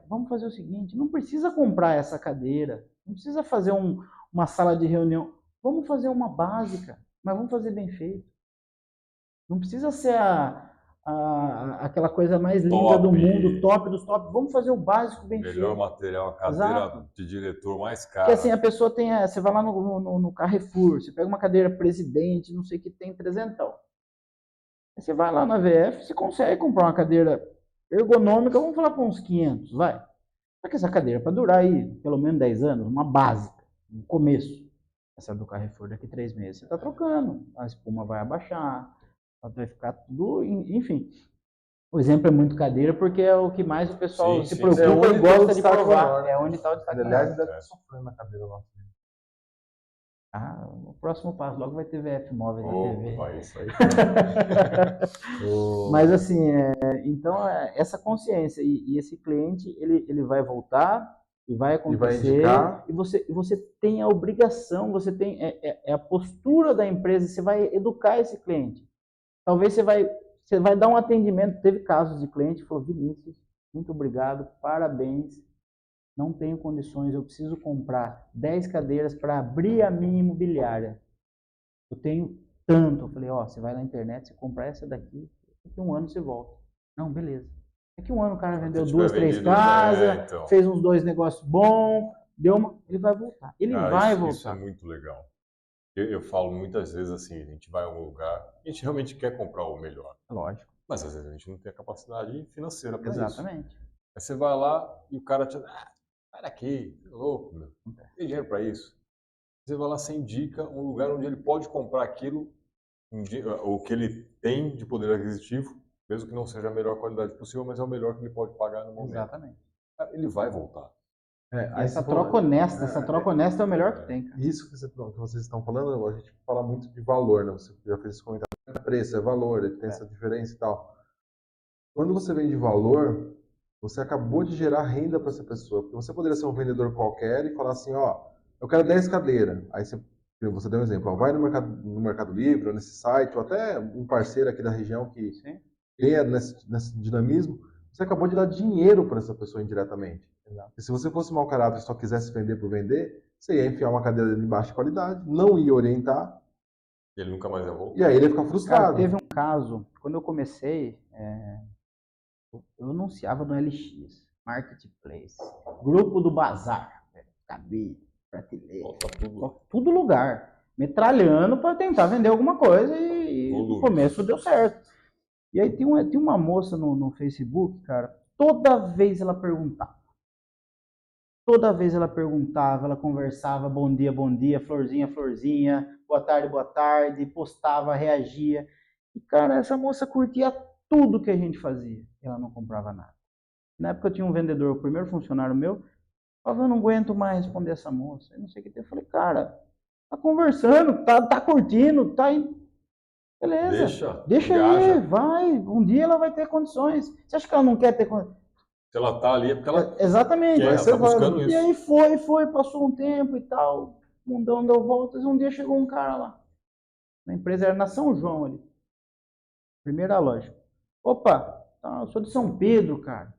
Vamos fazer o seguinte, não precisa comprar essa cadeira, não precisa fazer uma sala de reunião, vamos fazer uma básica, mas vamos fazer bem feito. Não precisa ser aquela coisa mais linda do mundo, top dos top. Vamos fazer o básico bem feito. Melhor material, a cadeira de diretor mais cara. Porque assim, a pessoa tem... Você vai lá no Carrefour, você pega uma cadeira presidente, não sei o que, tem 300. Aí você vai lá na VF, você consegue comprar uma cadeira ergonômica, vamos falar para uns 500, vai. Só que essa cadeira, para durar aí pelo menos 10 anos, uma básica, um começo. essa do Carrefour daqui 3 meses você está trocando, a espuma vai abaixar, vai ficar tudo, enfim. O exemplo é muito cadeira porque é o que mais o pessoal se preocupa e gosta de provar. É onde está o destaque. Aliás, ele deve estar sofrendo na cadeira lá. O próximo passo, logo vai ter VF móvel na TV. Vai isso aí. Mas assim, então essa consciência e esse cliente, ele vai voltar e vai acontecer e você tem a obrigação, você tem a postura da empresa, você vai educar esse cliente. Talvez você vai dar um atendimento, teve casos de cliente que falou, Vinícius, muito obrigado, parabéns, não tenho condições, eu preciso comprar 10 cadeiras para abrir a minha imobiliária. Eu tenho tanto. Eu falei, você vai na internet, você compra essa daqui, daqui 1 ano você volta. Não, beleza. Daqui 1 ano o cara vendeu 2, 3 casas, então. Fez uns 2 negócios bons, ele vai voltar. Ele vai voltar. Isso é muito legal. Eu falo muitas vezes assim, a gente vai a um lugar, a gente realmente quer comprar o melhor. Lógico. Mas às vezes a gente não tem a capacidade financeira para isso. Exatamente. Aí você vai lá e o cara te sai daqui, é louco, meu. Não tem dinheiro para isso. Você vai lá, você indica um lugar onde ele pode comprar aquilo, o que ele tem de poder aquisitivo, mesmo que não seja a melhor qualidade possível, mas é o melhor que ele pode pagar no momento. Exatamente. Ele vai voltar. Essa troca honesta é o melhor que tem, cara. Isso que vocês estão falando, a gente fala muito de valor, né? Você já fez esse comentário. É preço, é valor, ele tem essa diferença e tal. Quando você vende valor, você acabou de gerar renda para essa pessoa. Porque você poderia ser um vendedor qualquer e falar assim, eu quero 10 cadeiras. Aí você deu um exemplo, vai no Mercado Livre, ou nesse site, ou até um parceiro aqui da região que tenha nesse dinamismo, você acabou de dar dinheiro para essa pessoa indiretamente. Exato. E se você fosse mau caráter e só quisesse vender por vender, você ia enfiar uma cadeira de baixa qualidade, não ia orientar. E ele nunca mais ia voltar. E aí ele ia ficar frustrado. Cara, teve um caso, quando eu comecei, eu anunciava no LX, Marketplace, grupo do bazar, cabide, prateleira, tudo lugar, metralhando para tentar vender alguma coisa e no começo deu certo. E aí tem uma moça no Facebook, cara, toda vez ela perguntava, ela conversava, bom dia, florzinha, boa tarde, postava, reagia. E, cara, essa moça curtia tudo que a gente fazia. Ela não comprava nada. Na época eu tinha um vendedor, o primeiro funcionário meu, falava, eu não aguento mais responder essa moça. Eu não sei o que tem. Eu falei, cara, tá conversando, tá curtindo, tá indo. Beleza, deixa aí, vai. Um dia ela vai ter condições. Você acha que ela não quer ter condições? Se ela tá ali é porque ela exatamente. Ela tá buscando isso. E aí foi, passou um tempo e tal. O mundão deu voltas. Um dia chegou um cara lá. A empresa era na São João ali. Primeira loja. Opa, eu sou de São Pedro, cara.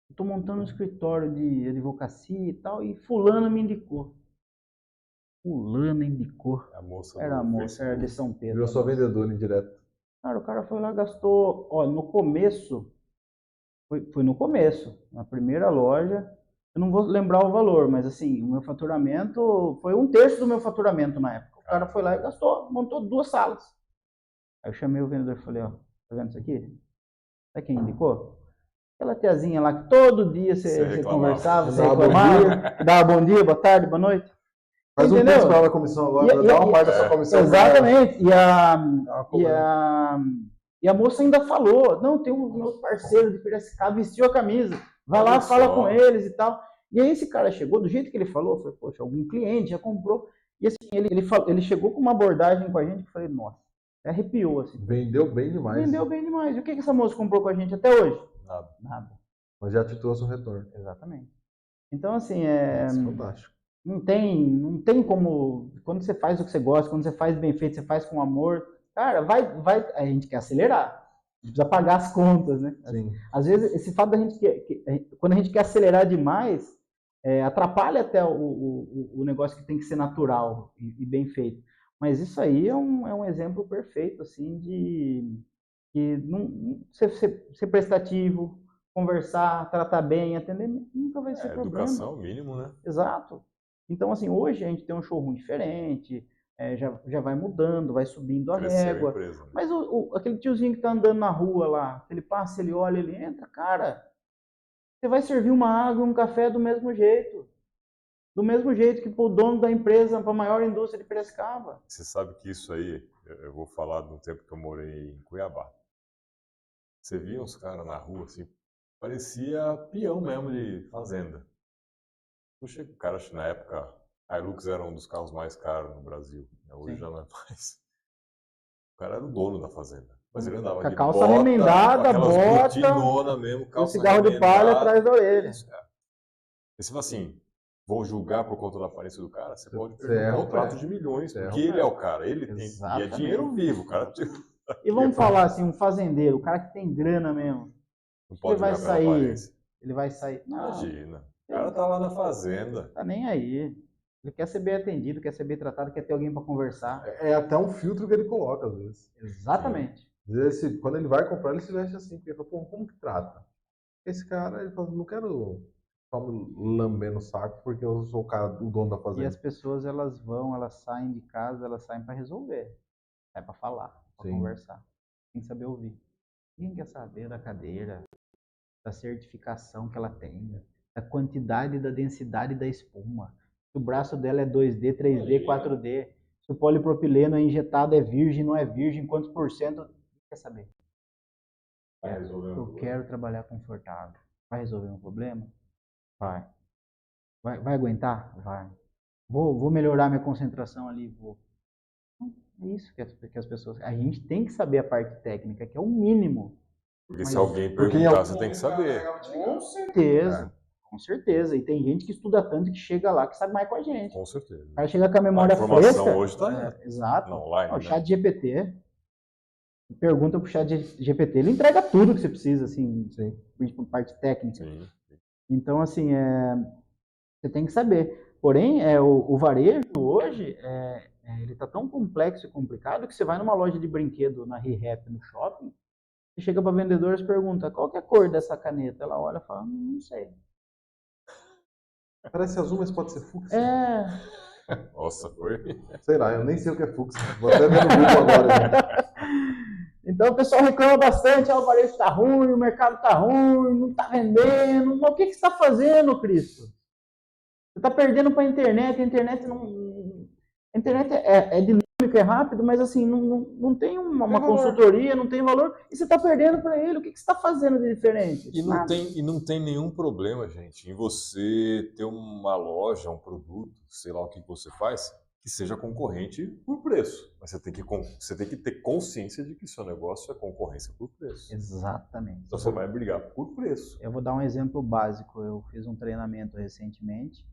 Estou montando um escritório de advocacia e tal. E fulano me indicou. Era a moça, era de São Pedro. Eu sou vendedor indireto. Cara, o cara foi lá, gastou, no começo, foi no começo, na primeira loja, eu não vou lembrar o valor, mas assim, o meu faturamento foi 1/3 do meu faturamento na época. O cara foi lá e gastou, montou 2 salas. Aí eu chamei o vendedor e falei, tá vendo isso aqui? Sabe quem indicou? Aquela tiazinha lá que todo dia você conversava, você reclamava, dava bom dia, boa tarde, boa noite. Faz um tempo para ela a comissão agora, dá uma parte da sua comissão. Exatamente. E a moça ainda falou, não, tem um meu parceiro de Piracicaba, vestiu a camisa, vai lá, fala com eles e tal. E aí esse cara chegou, do jeito que ele falou, eu falei, poxa, algum cliente já comprou. E assim, ele chegou com uma abordagem com a gente que eu falei, nossa, arrepiou assim. Vendeu bem demais. E o que essa moça comprou com a gente até hoje? Nada. Mas já te trouxe um retorno. Exatamente. Então assim, fantástico. Não tem como, quando você faz o que você gosta, quando você faz bem feito, você faz com amor, cara, a gente quer acelerar, a gente precisa pagar as contas, né? Sim. Às vezes, esse fato da gente, quando a gente quer acelerar demais, atrapalha até o negócio que tem que ser natural e bem feito. Mas isso aí é um exemplo perfeito, assim, de ser prestativo, conversar, tratar bem, atender, nunca vai ser problema. Educação, mínimo, né? Exato. Então, assim, hoje a gente tem um showroom diferente, já vai mudando, vai subindo a régua. Empresa, né? Mas aquele tiozinho que tá andando na rua lá, ele passa, ele olha, ele entra, cara, você vai servir uma água e um café do mesmo jeito. Do mesmo jeito que para o dono da empresa, para a maior indústria de Piracicaba. Você sabe que isso aí, eu vou falar do tempo que eu morei em Cuiabá. Você via uns caras na rua, assim, parecia peão mesmo de fazenda. Puxa, o cara, na época, a Hilux era um dos carros mais caros no Brasil. Hoje já não é mais. O cara era o dono da fazenda. Mas ele andava Com a de calça bota, remendada, aquelas bota, botinona mesmo, com o calça cigarro de palha remendada. atrás da orelha. Isso, cara. E você fala assim, vou julgar por conta da aparência do cara, você pode Você perder erra um o contrato pé. de milhões, Você erra porque o ele pé. é o cara, ele tem, e é Exatamente. dinheiro vivo, o cara. E vamos falar assim, um fazendeiro, o cara que tem grana mesmo, Não ele pode vai jogar pela sair, aparência. ele vai sair, não, Imagina. O cara tá lá na fazenda. tá nem aí. Ele quer ser bem atendido, quer ser bem tratado, quer ter alguém para conversar. É até um filtro que ele coloca, às vezes. Exatamente. Às vezes, quando ele vai comprar, ele se veste assim, porque ele fala, pô, como que trata? Esse cara, ele fala, não quero só me lamber no saco porque eu sou o cara, o dono da E fazenda. as pessoas, elas vão, elas saem de casa, elas saem para resolver. Sai para falar, para Sim. conversar. Tem que saber ouvir. Ninguém quer saber da cadeira, da certificação que ela tem, da quantidade e da densidade da espuma. Se o braço dela é 2D, 3D, 4D. Se o polipropileno é injetado, é virgem, não é virgem, quantos por cento? Ninguém quer saber. Vai resolver um Eu problema. quero trabalhar confortável. Vai resolver um problema? Vai. Vai aguentar? Vai. Vou melhorar minha concentração ali? Vou. É isso que as pessoas... A gente tem que saber a parte técnica, que é o mínimo. Porque Mas se alguém porque em perguntar, algum você tem que saber. Com certeza. Com certeza. E tem gente que estuda tanto que chega lá que sabe mais com a gente. Com certeza. O cara chega com a memória A informação fresca. hoje tá Exato. online, O né? chat GPT. Pergunta pro chat GPT, ele entrega tudo que você precisa, assim, por parte técnica. Sim. Então, assim, você tem que saber. Porém, o varejo hoje, ele está tão complexo e complicado que você vai numa loja de brinquedo na ReHap, no shopping, você chega para a vendedora e pergunta, qual que é a cor dessa caneta? Ela olha e fala, não sei. Parece azul, mas pode ser fúcsia. Nossa, foi. Sei lá, eu nem sei o que é fúcsia. Vou até ver no Google agora. Né? Então o pessoal reclama bastante, o varejo está ruim, o mercado está ruim, não está vendendo. Mas o que você está fazendo, Cristo? Você está perdendo para a internet não. A internet é dinâmico, é rápido, mas assim, não tem uma consultoria, não tem valor, e você está perdendo para ele. O que você está fazendo de diferente? E não tem nenhum problema, gente, em você ter uma loja, um produto, sei lá o que você faz, que seja concorrente por preço. Mas você tem que ter consciência de que seu negócio é concorrência por preço. Exatamente. Então você vai brigar por preço. Eu vou dar um exemplo básico. Eu fiz um treinamento recentemente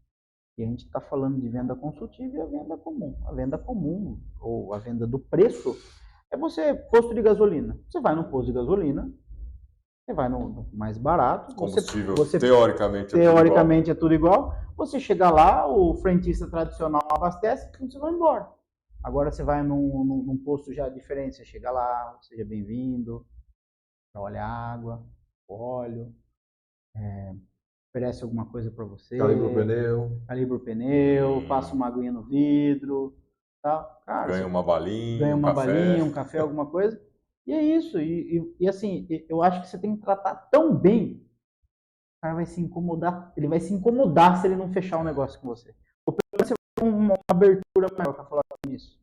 e a gente está falando de venda consultiva e a venda comum. A venda comum, ou a venda do preço, é você, posto de gasolina. Você vai no posto de gasolina, você vai no mais barato. Combustível, você teoricamente é tudo igual. Você chega lá, o frentista tradicional abastece e você vai embora. Agora você vai num posto já diferente, você chega lá, seja bem-vindo, olha a água, óleo, oferece alguma coisa para você. Calibra o pneu, passa uma aguinha no vidro, tal. Cara, ganha uma balinha, ganha uma balinha, um café, alguma coisa. E é isso. E assim, eu acho que você tem que tratar tão bem, o cara vai se incomodar. Ele vai se incomodar se ele não fechar um negócio com você. Ou pelo menos você vai ter uma abertura maior para falar nisso.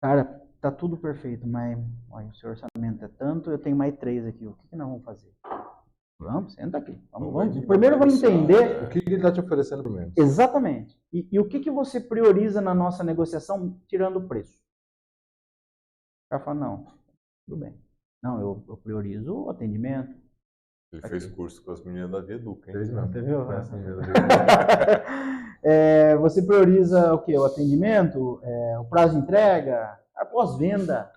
Cara, tá tudo perfeito, mas olha, o seu orçamento é tanto, eu tenho mais 3 aqui. O que nós vamos fazer? Vamos, senta aqui. Vamos. Primeiro vamos entender o que ele está te oferecendo primeiro. Exatamente. E o que você prioriza na nossa negociação, tirando o preço? O cara fala, não, tudo bem. Não, eu priorizo o atendimento. Ele fez curso com as meninas da Vieduca, hein? Fez mesmo. Você viu? Você prioriza o quê? O atendimento, o prazo de entrega, a pós-venda.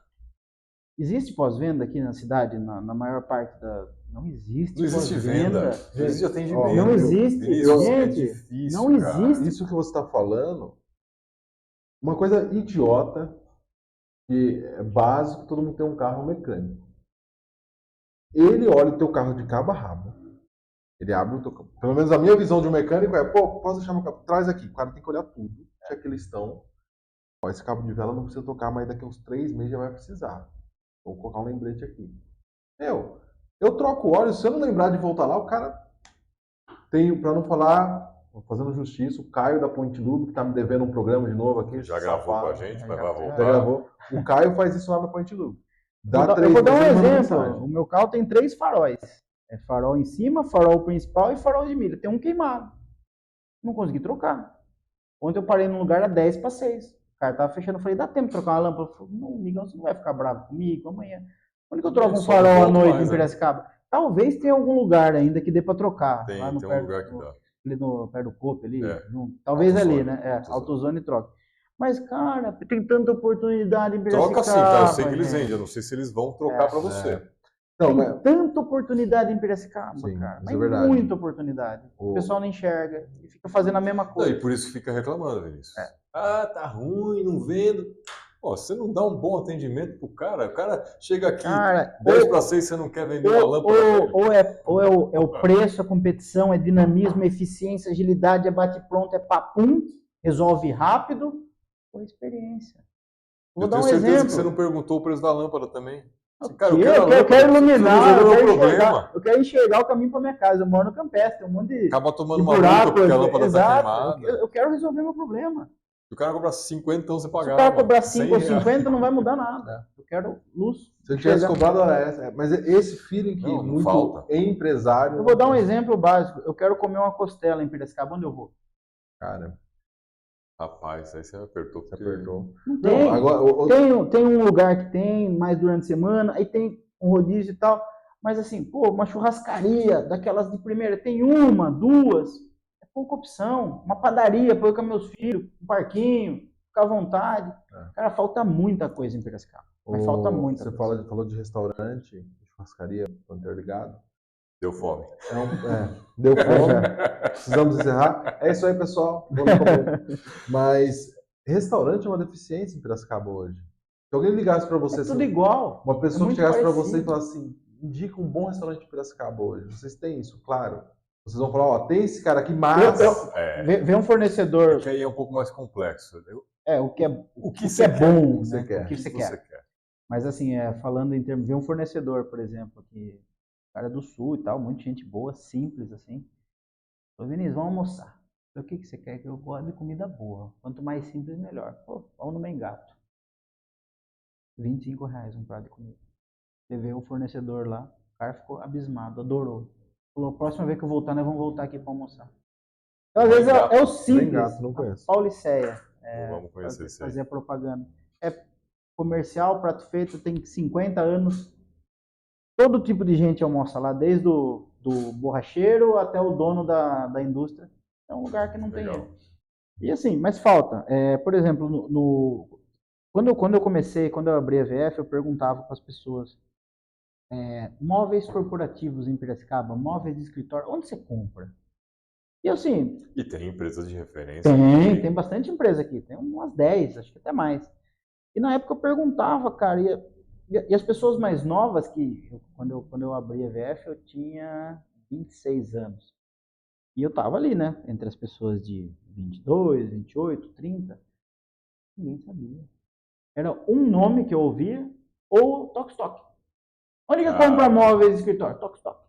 Existe pós-venda aqui na cidade, na maior parte da... Não existe. Não existe venda. Não existe atendimento. Não existe. Gente, é difícil, não existe. Isso que você está falando, uma coisa idiota, que é básico, todo mundo tem um carro mecânico. Ele olha o teu carro de cabo a rabo. Ele abre o teu carro. Pelo menos a minha visão de um mecânico é, pô, posso deixar meu carro? Traz aqui. O cara tem que olhar tudo. Check listão. Ó, esse cabo de vela não precisa tocar, mas daqui a uns 3 meses já vai precisar. Vou colocar um lembrete aqui. Eu troco o óleo, se eu não lembrar de voltar lá, o cara tem, para não falar fazendo justiça, o Caio da Point Lube, que tá me devendo um programa de novo aqui. Já gravou com a gente, mas vai voltar. Já gravou. O Caio faz isso lá na Point Lube. Eu vou dar um exemplo. O meu carro tem 3 faróis. É farol em cima, farol principal e farol de milha. Tem um queimado. Não consegui trocar. Ontem eu parei num lugar a 10 para 6. O cara tava fechando. Eu falei, dá tempo de trocar uma lâmpada? Eu falei, não, amigão, você não vai ficar bravo comigo amanhã. Onde que eu troco um farol à noite em Piracicaba? Talvez tenha algum lugar ainda que dê para trocar. Tem, lá no tem um lugar que dá. Ali perto do Cope, ali. Talvez ali, né? AutoZone troca. Mas, cara, tem tanta oportunidade em Piracicaba. Troca sim, tá? Eu sei que eles vendem. Eu não sei se eles vão trocar para você. Não, tem tanta oportunidade em Piracicaba, sim, cara. Mas é verdade. Muita oportunidade. O pessoal não enxerga e fica fazendo a mesma coisa. Não, e por isso fica reclamando, Vinícius. Ah, tá ruim, não vendo. Pô, você não dá um bom atendimento pro cara? O cara chega aqui, 10 para 6, você não quer vender uma lâmpada. Ou é o preço, a competição, é dinamismo, é eficiência, agilidade, é bate-pronto, é papum, resolve rápido, ou experiência. Eu tenho certeza que você não perguntou o preço da lâmpada também. Cara, eu quero iluminar, eu quero enxergar o caminho para minha casa. Eu moro no Campestre, tem um monte de acaba tomando uma multa porque a lâmpada está queimada. Eu quero resolver meu problema. Se o cara cobrar 50, então você pagava. Se o cara cobrar 5 ou 50, não vai mudar nada. Eu quero luz. Se eu tivesse cobrado, mas esse feeling que muito falta. Empresário... Eu vou dar um exemplo básico. Eu quero comer uma costela em Piracicaba, onde eu vou? Cara... Rapaz, aí você apertou. Você apertou. Não tem. Não, agora, tem um lugar que tem mais durante a semana, aí tem um rodízio e tal. Mas assim, pô, uma churrascaria daquelas de primeira, tem uma, duas, é pouca opção. Uma padaria para eu com meus filhos, um parquinho, ficar à vontade. Cara, falta muita coisa em Piracicaba. Mas falta muita coisa. Você falou de restaurante, churrascaria, tô interligado. Deu fome. Deu fome. Precisamos encerrar. É isso aí, pessoal. Vamos comer. Mas restaurante é uma deficiência em Piracicaba hoje. Se alguém ligasse para você... tudo igual. Uma pessoa chegasse para você e falasse assim, indica um bom restaurante em Piracicaba hoje. Vocês têm isso, claro. Vocês vão falar, ó, tem esse cara aqui, mas... Vê um fornecedor... Porque aí é um pouco mais complexo. O que é bom. O que você quer. Mas assim, falando em termos... Vê um fornecedor, por exemplo, que... cara do sul e tal, muita gente boa, simples assim. Falei, Vinícius, vamos almoçar. O que você quer? Que eu gosto de comida boa. Quanto mais simples, melhor. Pô, vamos no Mengato. R$25 um prato de comida. Levei o fornecedor lá, o cara ficou abismado, adorou. Falou, próxima vez que eu voltar, nós vamos voltar aqui para almoçar. Então, às vezes é o simples. Mengato, não conheço. Pauliceia. Vamos conhecer isso aí. Fazer propaganda. É comercial, prato feito, tem 50 anos. Todo tipo de gente almoça lá, desde do borracheiro até o dono da indústria. É um lugar que não tem erro. E assim, mas falta. Por exemplo, quando eu comecei, quando eu abri a VF, eu perguntava para as pessoas, móveis corporativos em Piracicaba, móveis de escritório, onde você compra? E assim... E tem empresas de referência? Tem bastante empresa aqui, tem umas 10, acho que até mais. E na época eu perguntava, cara, e as pessoas mais novas, quando eu abri a VF, eu tinha 26 anos. E eu tava ali, né? Entre as pessoas de 22, 28, 30. Ninguém sabia. Era um nome que eu ouvia, ou Tokstok. Onde que compra móveis de escritório? Tokstok.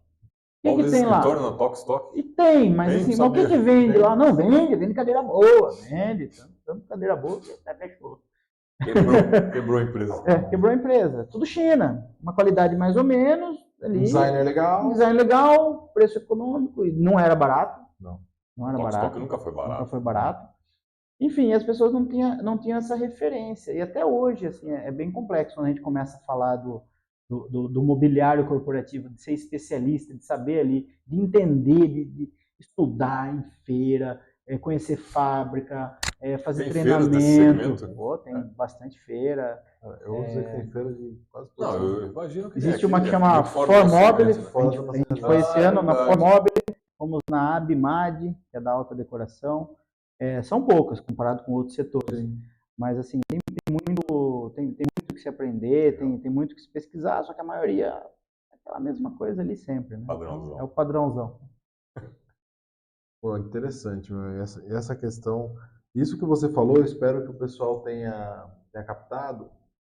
O que tem lá? Na Tokstok? E tem, mas assim, mas o que vende lá? Não, vende cadeira boa. Vende, tanto cadeira boa que até fechou. Quebrou a empresa. Quebrou a empresa. Tudo China. Uma qualidade mais ou menos. Ali, designer legal, preço econômico. E não era barato. Não era barato. Nunca foi barato. Nunca foi barato. Enfim, as pessoas não tinham essa referência. E até hoje, assim, é bem complexo quando a gente começa a falar do mobiliário corporativo, de ser especialista, de saber ali, de entender, de estudar em feira, conhecer fábrica, fazer treinamento. Tem bastante feira. Eu usei que tem feira de quase tudo. Não, eu imagino que existe uma que chama Formobile. A gente foi esse ano na Formobile, fomos na Abimad, que é da alta decoração. São poucas comparado com outros setores. Mas assim, tem muito que se aprender, tem muito que se pesquisar, só que a maioria é aquela mesma coisa ali sempre, né? Padrãozão. É o padrãozão. Pô, interessante, meu. Essa questão, isso que você falou, eu espero que o pessoal tenha captado.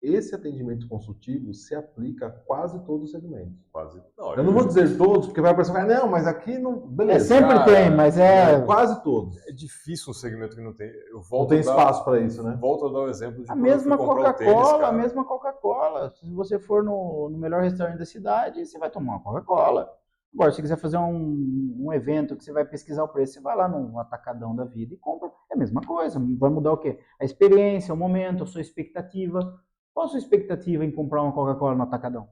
esse atendimento consultivo se aplica a quase todos os segmentos. Quase. Eu não vou dizer todos, porque vai aparecer, não, mas aqui não... Beleza. Sempre cara, tem, mas quase todos. É difícil um segmento que não tem. Não tem espaço para isso, né? Volto a dar o exemplo de a quando eu mesma fui comprar o tênis, Coca-Cola, cara. a mesma Coca-Cola. Se você for no melhor restaurante da cidade, você vai tomar uma Coca-Cola. Agora, se você quiser fazer um evento que você vai pesquisar o preço, você vai lá no atacadão da vida e compra. É a mesma coisa. Vai mudar o quê? A experiência, o momento, a sua expectativa. Qual a sua expectativa em comprar uma Coca-Cola no atacadão?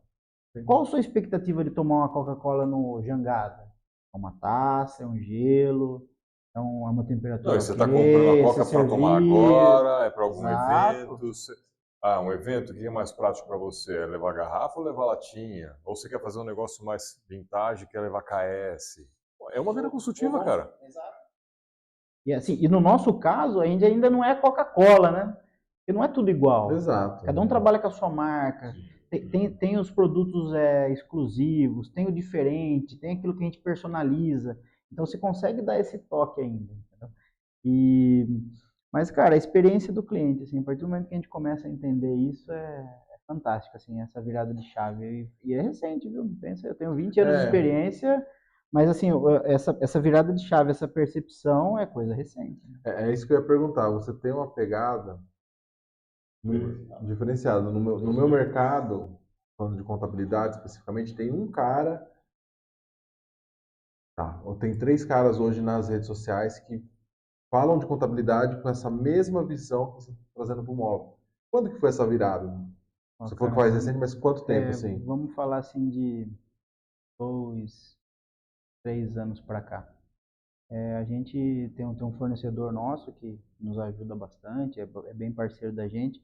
Qual a sua expectativa de tomar uma Coca-Cola no Jangada? É uma taça, é um gelo, é uma temperatura. Não, você está comprando a Coca para tomar agora, é para algum Exato. evento. Um evento, o que é mais prático para você? É levar garrafa ou levar latinha? Ou você quer fazer um negócio mais vintage, quer levar KS? É uma venda consultiva, cara. Exato. E assim, e no nosso caso, a gente ainda não é Coca-Cola, né? Porque não é tudo igual. Exato. Cada um trabalha com a sua marca. Tem os produtos exclusivos, tem o diferente, tem aquilo que a gente personaliza. Então você consegue dar esse toque ainda. Mas, cara, a experiência do cliente, assim, a partir do momento que a gente começa a entender isso, é fantástico, assim, essa virada de chave. E é recente, viu? Pensa, eu tenho 20 anos de experiência, mas, assim, essa virada de chave, essa percepção é coisa recente. Né? É isso que eu ia perguntar. Você tem uma pegada diferenciada. No meu mercado, falando de contabilidade especificamente, tem um cara... tem 3 caras hoje nas redes sociais que falam de contabilidade com essa mesma visão que você está trazendo para o móvel. Quando que foi essa virada? Você falou que faz recente, mas quanto tempo, assim? Vamos falar, assim, de 2, 3 anos para cá. A gente tem um fornecedor nosso que nos ajuda bastante, é bem parceiro da gente.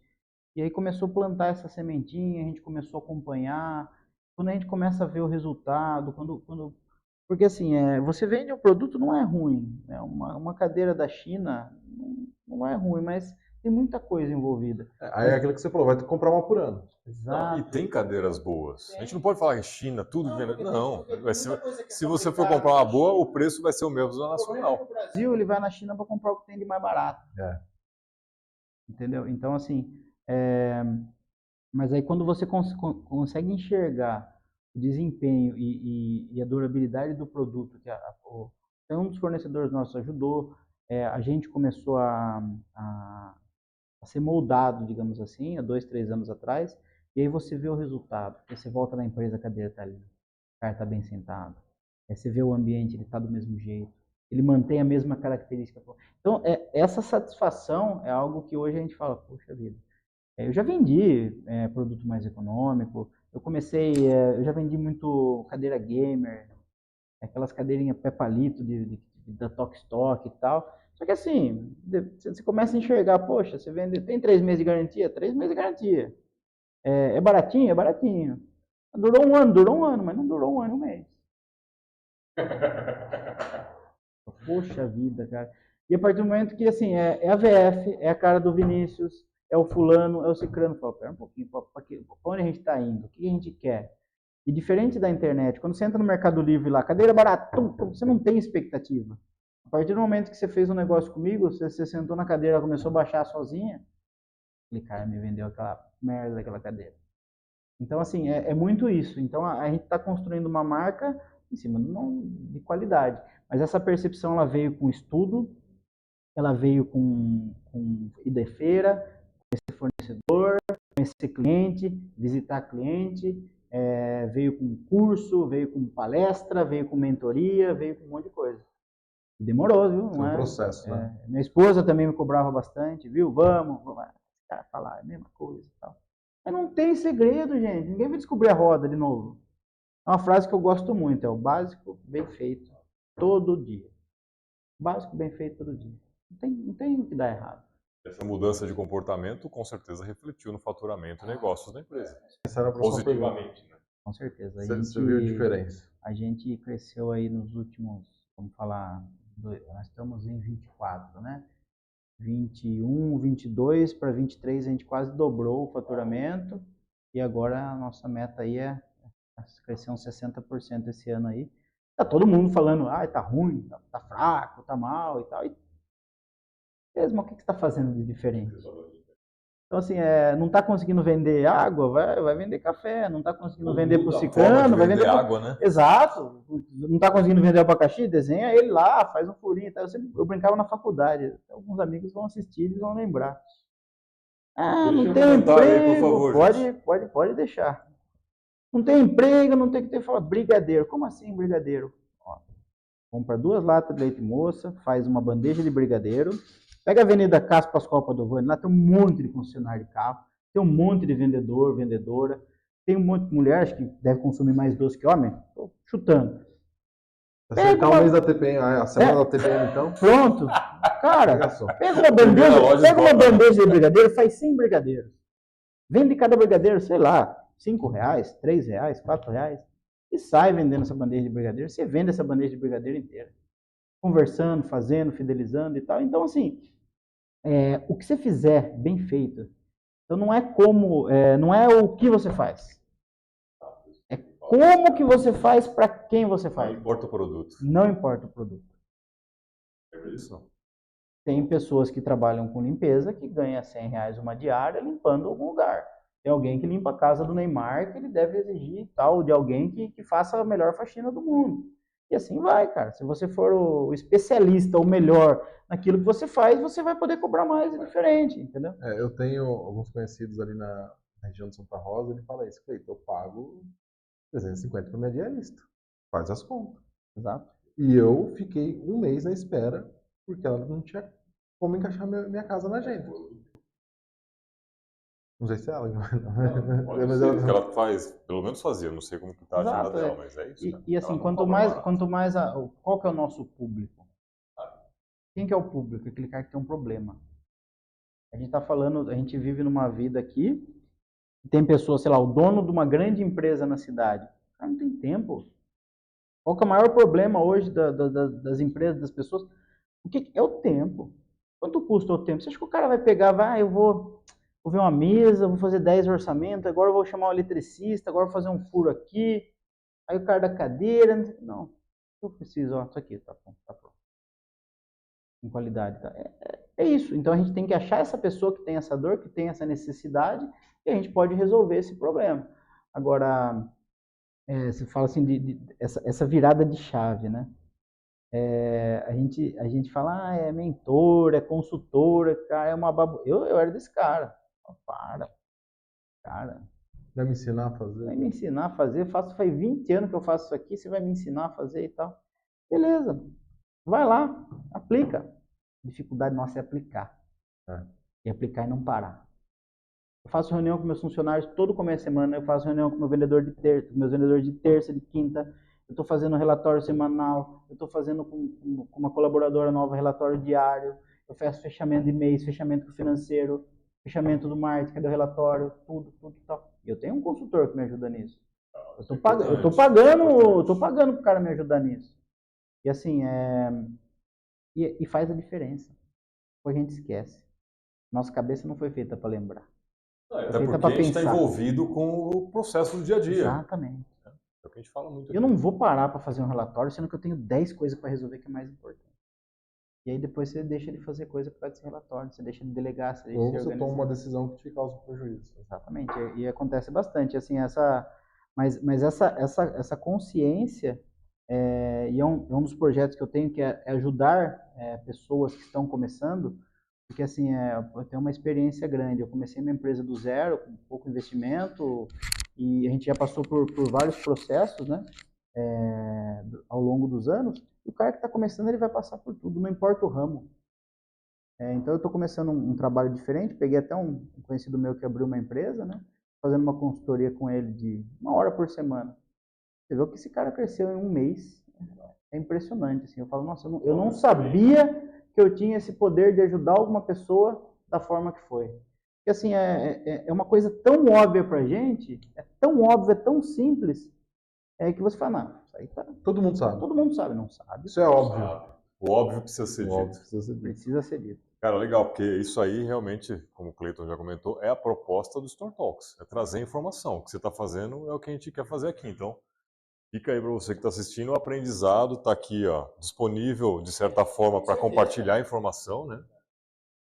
E aí começou a plantar essa sementinha, a gente começou a acompanhar. Quando a gente começa a ver o resultado, porque assim, você vende um produto, não é ruim. Né? Uma cadeira da China não é ruim, mas tem muita coisa envolvida. Aí é aquilo que você falou, vai ter que comprar uma por ano. Exato. E tem cadeiras boas. A gente não pode falar que China, tudo vende. Não. Se você for comprar uma boa, o preço vai ser o mesmo da nacional. No Brasil, ele vai na China para comprar o que tem de mais barato. Entendeu? Então, assim, mas aí quando você consegue enxergar o desempenho e a durabilidade do produto, que um dos fornecedores nossos ajudou, a gente começou a ser moldado, digamos assim, há 2, 3 anos atrás, e aí você vê o resultado. Você volta na empresa, a cadeira está ali, o cara está bem sentado, você vê o ambiente, ele está do mesmo jeito, ele mantém a mesma característica. Então, essa satisfação é algo que hoje a gente fala, poxa vida, eu já vendi produto mais econômico, eu já vendi muito cadeira gamer, aquelas cadeirinhas pé palito da Tok-Stock e tal. Só que assim, você começa a enxergar, poxa, você vende, tem 3 meses de garantia? 3 meses de garantia. É baratinho? É baratinho. Durou um ano, mas não durou um ano, um mês. Poxa vida, cara. E a partir do momento que, assim, é a VF, é a cara do Vinícius, é o fulano, é o cicrano. Fala, pera um pouquinho, para onde a gente está indo? O que a gente quer? E diferente da internet, quando você entra no Mercado Livre lá, cadeira barata, você não tem expectativa. A partir do momento que você fez um negócio comigo, você sentou na cadeira, começou a baixar sozinha, aquele cara me vendeu aquela merda daquela cadeira. Então, assim, é muito isso. Então, a gente está construindo uma marca em cima de qualidade. Mas essa percepção, ela veio com estudo, ela veio com ir de feira, conhecer fornecedor, conhecer cliente, visitar cliente, veio com curso, veio com palestra, veio com mentoria, veio com um monte de coisa. E demorou, viu? É um processo, né? Minha esposa também me cobrava bastante, viu? Vamos, esse cara falar a mesma coisa e tal. Mas não tem segredo, gente. Ninguém vai descobrir a roda de novo. É uma frase que eu gosto muito, é o básico bem feito todo dia. Básico bem feito todo dia. Não tem o que dar errado. Essa mudança de comportamento com certeza refletiu no faturamento e negócios da empresa. Essa era a próxima positivamente, né? Com certeza. Você viu a diferença? A gente cresceu aí nos últimos, vamos falar, nós estamos em 24, né? 21, 22 para 23 a gente quase dobrou o faturamento e agora a nossa meta aí é crescer uns 60% esse ano aí. Tá todo mundo falando, tá ruim, tá fraco, tá mal e tal. E mesmo, o que você está fazendo de diferente? Então, assim, não está conseguindo vender água, vai vender café. Não está conseguindo vender para o Forma de ciclano, vai vender água, né? Exato. Não está conseguindo vender abacaxi, desenha ele lá, faz um furinho. Tá? Eu brincava na faculdade. Alguns amigos vão assistir e vão lembrar. Ah, Deixa não um tem comentário aí, por emprego. favor, gente. Pode deixar. Não tem emprego, não tem que ter. Fala, brigadeiro. Como assim brigadeiro? Ó, compra 2 latas de leite moça, faz uma bandeja de brigadeiro, pega a Avenida Cássio Pascoal Padovani, lá tem um monte de concessionário de carro, tem um monte de vendedor, vendedora, tem um monte de mulher, acho que deve consumir mais doce que homem, tô chutando. Acertar o mês da TPM, a semana da TPM, então. Pronto. Cara, pega uma bandeja de brigadeiro, faz 100 brigadeiros. Vende cada brigadeiro, sei lá, R$5, R$3, R$4, e sai vendendo essa bandeja de brigadeiro. Você vende essa bandeja de brigadeiro inteira. Conversando, fazendo, fidelizando e tal. Então, assim, o que você fizer bem feito, então não é o que você faz. É como que você faz para quem você faz. Não importa o produto. Não importa o produto. É isso? Tem pessoas que trabalham com limpeza que ganham R$100 uma diária limpando algum lugar. Tem alguém que limpa a casa do Neymar que ele deve exigir tal de alguém que faça a melhor faxina do mundo. E assim vai, cara. Se você for o especialista, o melhor naquilo que você faz, você vai poder cobrar mais e diferente, entendeu? Eu tenho alguns conhecidos ali na região de Santa Rosa, ele fala isso, Cleiton, eu pago 350 para minha diarista. Faz as contas. Exato. E eu fiquei um mês na espera, porque ela não tinha como encaixar minha casa na agenda. Não sei se ela. Mas ela faz, pelo menos fazia, não sei como que tá a agenda dela, mas é isso. E assim, quanto mais qual que é o nosso público? Quem que é o público? Aquele cara que tem um problema. A gente tá falando, a gente vive numa vida aqui, tem pessoas, sei lá, o dono de uma grande empresa na cidade. O cara não tem tempo. Qual que é o maior problema hoje das empresas, das pessoas? O que é o tempo? Quanto custa o tempo? Você acha que o cara vai pegar, eu vou ver uma mesa, vou fazer 10 orçamentos, agora eu vou chamar o eletricista, agora eu vou fazer um furo aqui, aí o cara da cadeira, não, eu preciso, ó, isso aqui, tá pronto. Com qualidade, tá? É isso, então a gente tem que achar essa pessoa que tem essa dor, que tem essa necessidade, e a gente pode resolver esse problema. Agora, você fala assim, essa virada de chave, né? A gente fala, é mentor, é consultora, cara, é uma babu... Eu era desse cara. Cara. Vai me ensinar a fazer? Vai me ensinar a fazer, faz 20 anos que eu faço isso aqui, você vai me ensinar a fazer e tal. Beleza, vai lá, aplica. A dificuldade nossa é aplicar. E aplicar e não parar. Eu faço reunião com meus funcionários todo começo de semana, eu faço reunião com meu vendedor de terça, meus vendedores de terça, de quinta, eu estou fazendo relatório semanal, eu estou fazendo com uma colaboradora nova relatório diário, eu faço fechamento de mês, fechamento financeiro, fechamento do marketing, cadê o relatório, tudo tal. E eu tenho um consultor que me ajuda nisso. Eu estou pagando para o cara me ajudar nisso. E assim, e faz a diferença. Depois a gente esquece. Nossa cabeça não foi feita para lembrar. Até porque a gente está envolvido com o processo do dia a dia. Exatamente. É o que a gente fala muito aqui. Eu não vou parar para fazer um relatório, sendo que eu tenho 10 coisas para resolver que é mais importante. E aí depois você deixa de fazer coisa por causa desse relatório, você deixa de delegar, você deixa de organizar. Ou você toma uma decisão que te causa prejuízo. Exatamente, e acontece bastante, assim, mas essa consciência, e é um dos projetos que eu tenho, que é ajudar pessoas que estão começando, porque assim, eu tenho uma experiência grande, eu comecei minha empresa do zero, com pouco investimento, e a gente já passou por vários processos, né, ao longo dos anos. O cara que está começando, ele vai passar por tudo, não importa o ramo. Então eu estou começando um trabalho diferente, peguei até um conhecido meu que abriu uma empresa, né, fazendo uma consultoria com ele de 1 hora por semana. Você vê que esse cara cresceu em um mês, é impressionante, assim, eu falo, nossa, eu não sabia que eu tinha esse poder de ajudar alguma pessoa da forma que foi. Porque assim, é uma coisa tão óbvia pra gente, é tão óbvio, é tão simples, que você fala, não, isso aí tá... Todo mundo sabe. Todo mundo sabe, não sabe. Isso é óbvio. O óbvio precisa ser dito. Precisa ser dito. Cara, legal, porque isso aí realmente, como o Cleiton já comentou, é a proposta do Store Talks. É trazer informação. O que você está fazendo é o que a gente quer fazer aqui. Então, fica aí para você que está assistindo, o aprendizado está aqui, ó, disponível, de certa forma, para compartilhar informação, né?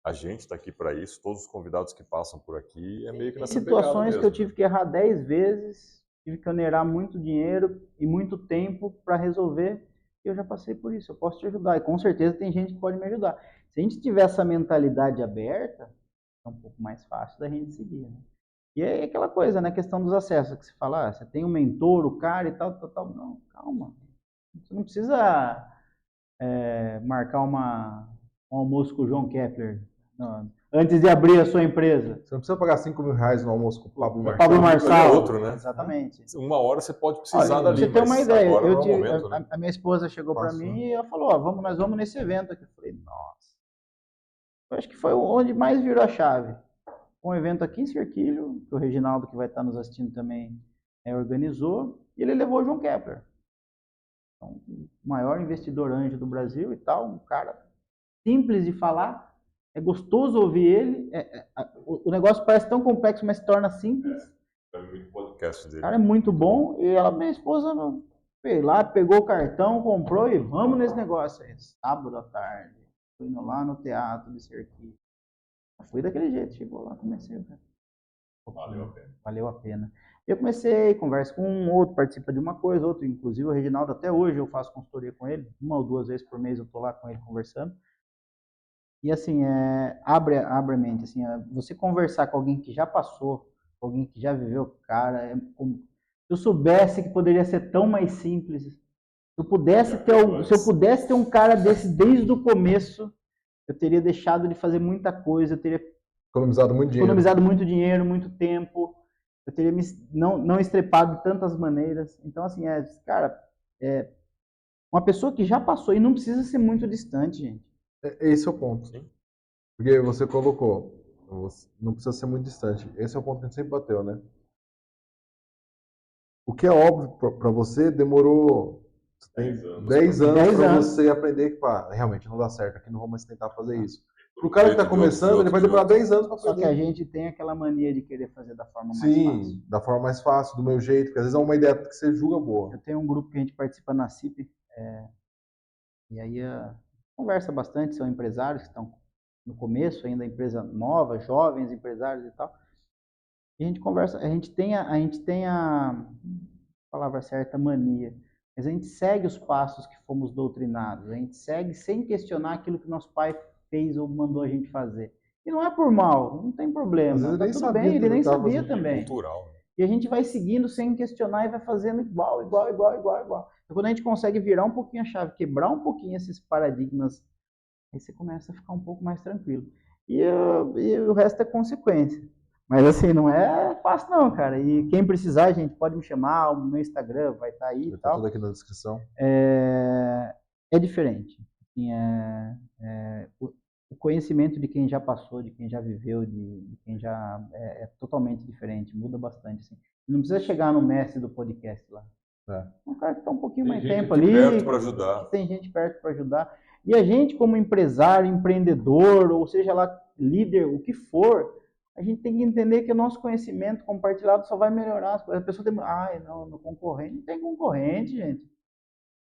A gente está aqui para isso, todos os convidados que passam por aqui, é meio que nessa situações mesmo, que eu tive que errar 10 vezes, tive que onerar muito dinheiro e muito tempo para resolver, e eu já passei por isso, eu posso te ajudar, e com certeza tem gente que pode me ajudar. Se a gente tiver essa mentalidade aberta, é um pouco mais fácil da gente seguir, né? E é aquela coisa, né, questão dos acessos, que você fala, você tem um mentor, o cara e tal, tal, tal. Não, calma. Você não precisa marcar um almoço com o João Kepler antes de abrir a sua empresa. Você não precisa pagar R$5.000 no almoço com o Pablo Marçal. Pablo Marçal. Outro, né? Exatamente. Uma hora você pode precisar dali, você tem uma ideia. Agora não é o momento, né? A minha esposa chegou para mim e ela falou, nós vamos nesse evento aqui. Eu falei, nossa. Eu acho que foi onde mais virou a chave. Um evento aqui em Cerquilho, que o Reginaldo, que vai estar nos assistindo também, organizou, e ele levou o João Kepler. Então, o maior investidor anjo do Brasil e tal, um cara simples de falar, é gostoso ouvir ele, o negócio parece tão complexo, mas se torna simples. O cara é muito bom, e minha esposa veio lá, pegou o cartão, comprou e vamos nesse negócio aí. Sábado à tarde, fui lá no teatro de Cerquilho. Fui daquele jeito, chegou lá, comecei. Valeu a pena. Valeu a pena. Eu comecei, converso com um, outro participa de uma coisa, outro, inclusive o Reginaldo, até hoje eu faço consultoria com ele, 1 ou 2 vezes por mês eu tô lá com ele conversando. E assim, abre a mente, assim, você conversar com alguém que já passou, com alguém que já viveu, cara, se eu soubesse que poderia ser tão mais simples, se eu pudesse ter um cara desse desde o começo, eu teria deixado de fazer muita coisa, eu teria economizado muito dinheiro, muito tempo, eu teria não estrepado de tantas maneiras. Então, assim, cara, uma pessoa que já passou e não precisa ser muito distante, gente. Esse é o ponto. Sim. Porque você colocou, não precisa ser muito distante. Esse é o ponto que a gente sempre bateu, né? O que é óbvio para você demorou 10 anos para você aprender que, realmente não dá certo, aqui não vou mais tentar fazer isso. Para o cara que está começando, ele vai demorar 10 anos para aprender. Só que a gente tem aquela mania de querer fazer da forma mais fácil. Sim, da forma mais fácil, do meu jeito, porque às vezes é uma ideia que você julga boa. Eu tenho um grupo que a gente participa na CIP, e aí conversa bastante, são empresários que estão no começo, ainda empresa nova, jovens empresários e tal. E a gente conversa, a gente tem a palavra certa, mania, mas a gente segue os passos que fomos doutrinados, a gente segue sem questionar aquilo que nosso pai fez ou mandou a gente fazer. E não é por mal, não tem problema, tá tudo bem, ele nem sabia também. Cultural. E a gente vai seguindo sem questionar e vai fazendo igual. Então, quando a gente consegue virar um pouquinho a chave, quebrar um pouquinho esses paradigmas, aí você começa a ficar um pouco mais tranquilo. E o resto é consequência. Mas assim, não é fácil não, cara. E quem precisar, gente, pode me chamar, o meu Instagram vai estar aí e tal. Tudo aqui na descrição. É diferente. Assim, o conhecimento de quem já passou, de quem já viveu, de quem já é totalmente diferente, muda bastante. Assim. Não precisa chegar no mestre do podcast lá. Um cara que está um pouquinho mais tempo ali. Perto para ajudar. Tem gente perto para ajudar. E a gente, como empresário, empreendedor, ou seja lá, líder, o que for, a gente tem que entender que o nosso conhecimento compartilhado só vai melhorar. A pessoa tem, no concorrente. Não tem concorrente, gente.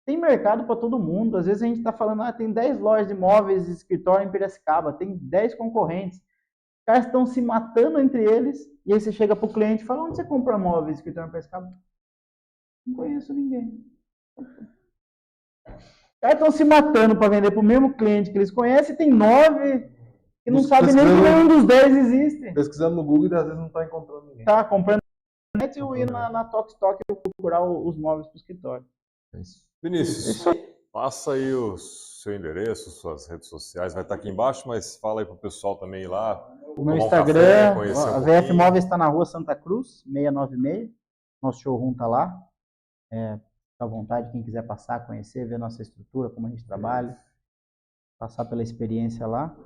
Tem mercado para todo mundo. Às vezes a gente está falando, tem 10 lojas de imóveis de escritório em Piracicaba, tem 10 concorrentes. Os caras estão se matando entre eles, e aí você chega para o cliente e fala, onde você compra móveis de escritório em Piracicaba? Não conheço ninguém. Os caras estão se matando para vender para o mesmo cliente que eles conhecem, e tem 9 que não sabem nem que nenhum dos 10 existe. Pesquisando no Google e às vezes não está encontrando ninguém. Está comprando na internet ou ir na Tokstok e procurar os móveis para o escritório. Vinícius, passa aí o seu endereço, suas redes sociais, vai estar aqui embaixo, mas fala aí para o pessoal também ir lá. O meu Instagram, a VF Móveis está na rua Santa Cruz, 696. Nosso showroom está lá. Fica à vontade, quem quiser passar, conhecer, ver nossa estrutura, como a gente trabalha, passar pela experiência lá.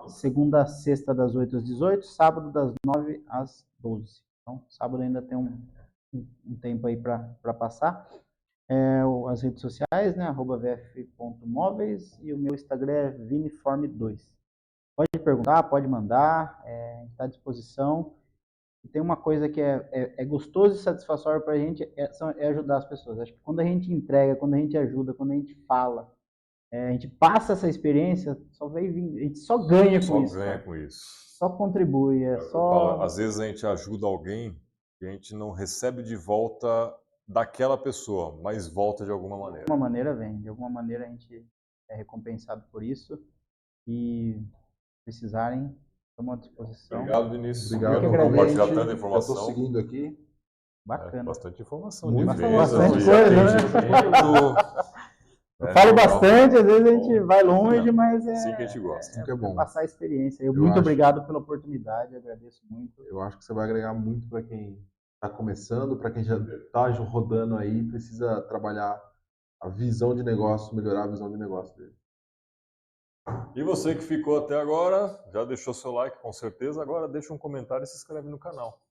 Segunda a sexta, das 8 às 18, sábado das 9 às 12. Então, sábado ainda tem um tempo aí para passar. As redes sociais, né, @vf.móveis, e o meu Instagram é viniforme2. Pode perguntar, pode mandar, a gente está à disposição. E tem uma coisa que é gostoso e satisfatório para a gente, é ajudar as pessoas. Acho que quando a gente entrega, quando a gente ajuda, quando a gente fala, a gente passa essa experiência, a gente só ganha com isso. Só ganha cara. com isso. Só contribui, Eu falo, às vezes a gente ajuda alguém e a gente não recebe de volta daquela pessoa, mas volta de alguma maneira. De alguma maneira vem, de alguma maneira a gente é recompensado por isso e precisarem, estamos à disposição. Obrigado, Vinícius. Obrigado por compartilhar tanta Eu informação. estou seguindo aqui. Bacana. Bastante informação Muito de vendas, bastante de coisa, né? atendimento. Eu falo legal. bastante, às vezes a gente Bom, vai longe, não, mas assim que a gente gosta. Que é bom. passar a experiência. Eu Muito acho. obrigado pela oportunidade, agradeço muito. Eu acho que você vai agregar muito para quem está começando, para quem já está rodando aí, precisa trabalhar a visão de negócio, melhorar a visão de negócio dele. E você que ficou até agora, já deixou seu like com certeza, agora deixa um comentário e se inscreve no canal.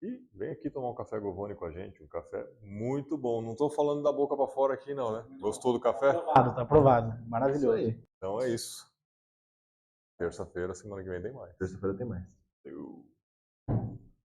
E vem aqui tomar um café Govone com a gente, um café muito bom. Não estou falando da boca para fora aqui não, né? Gostou do café? Tá aprovado. Maravilhoso. Isso aí. Então é isso. Terça-feira, semana que vem tem mais. Terça-feira tem mais. Eu...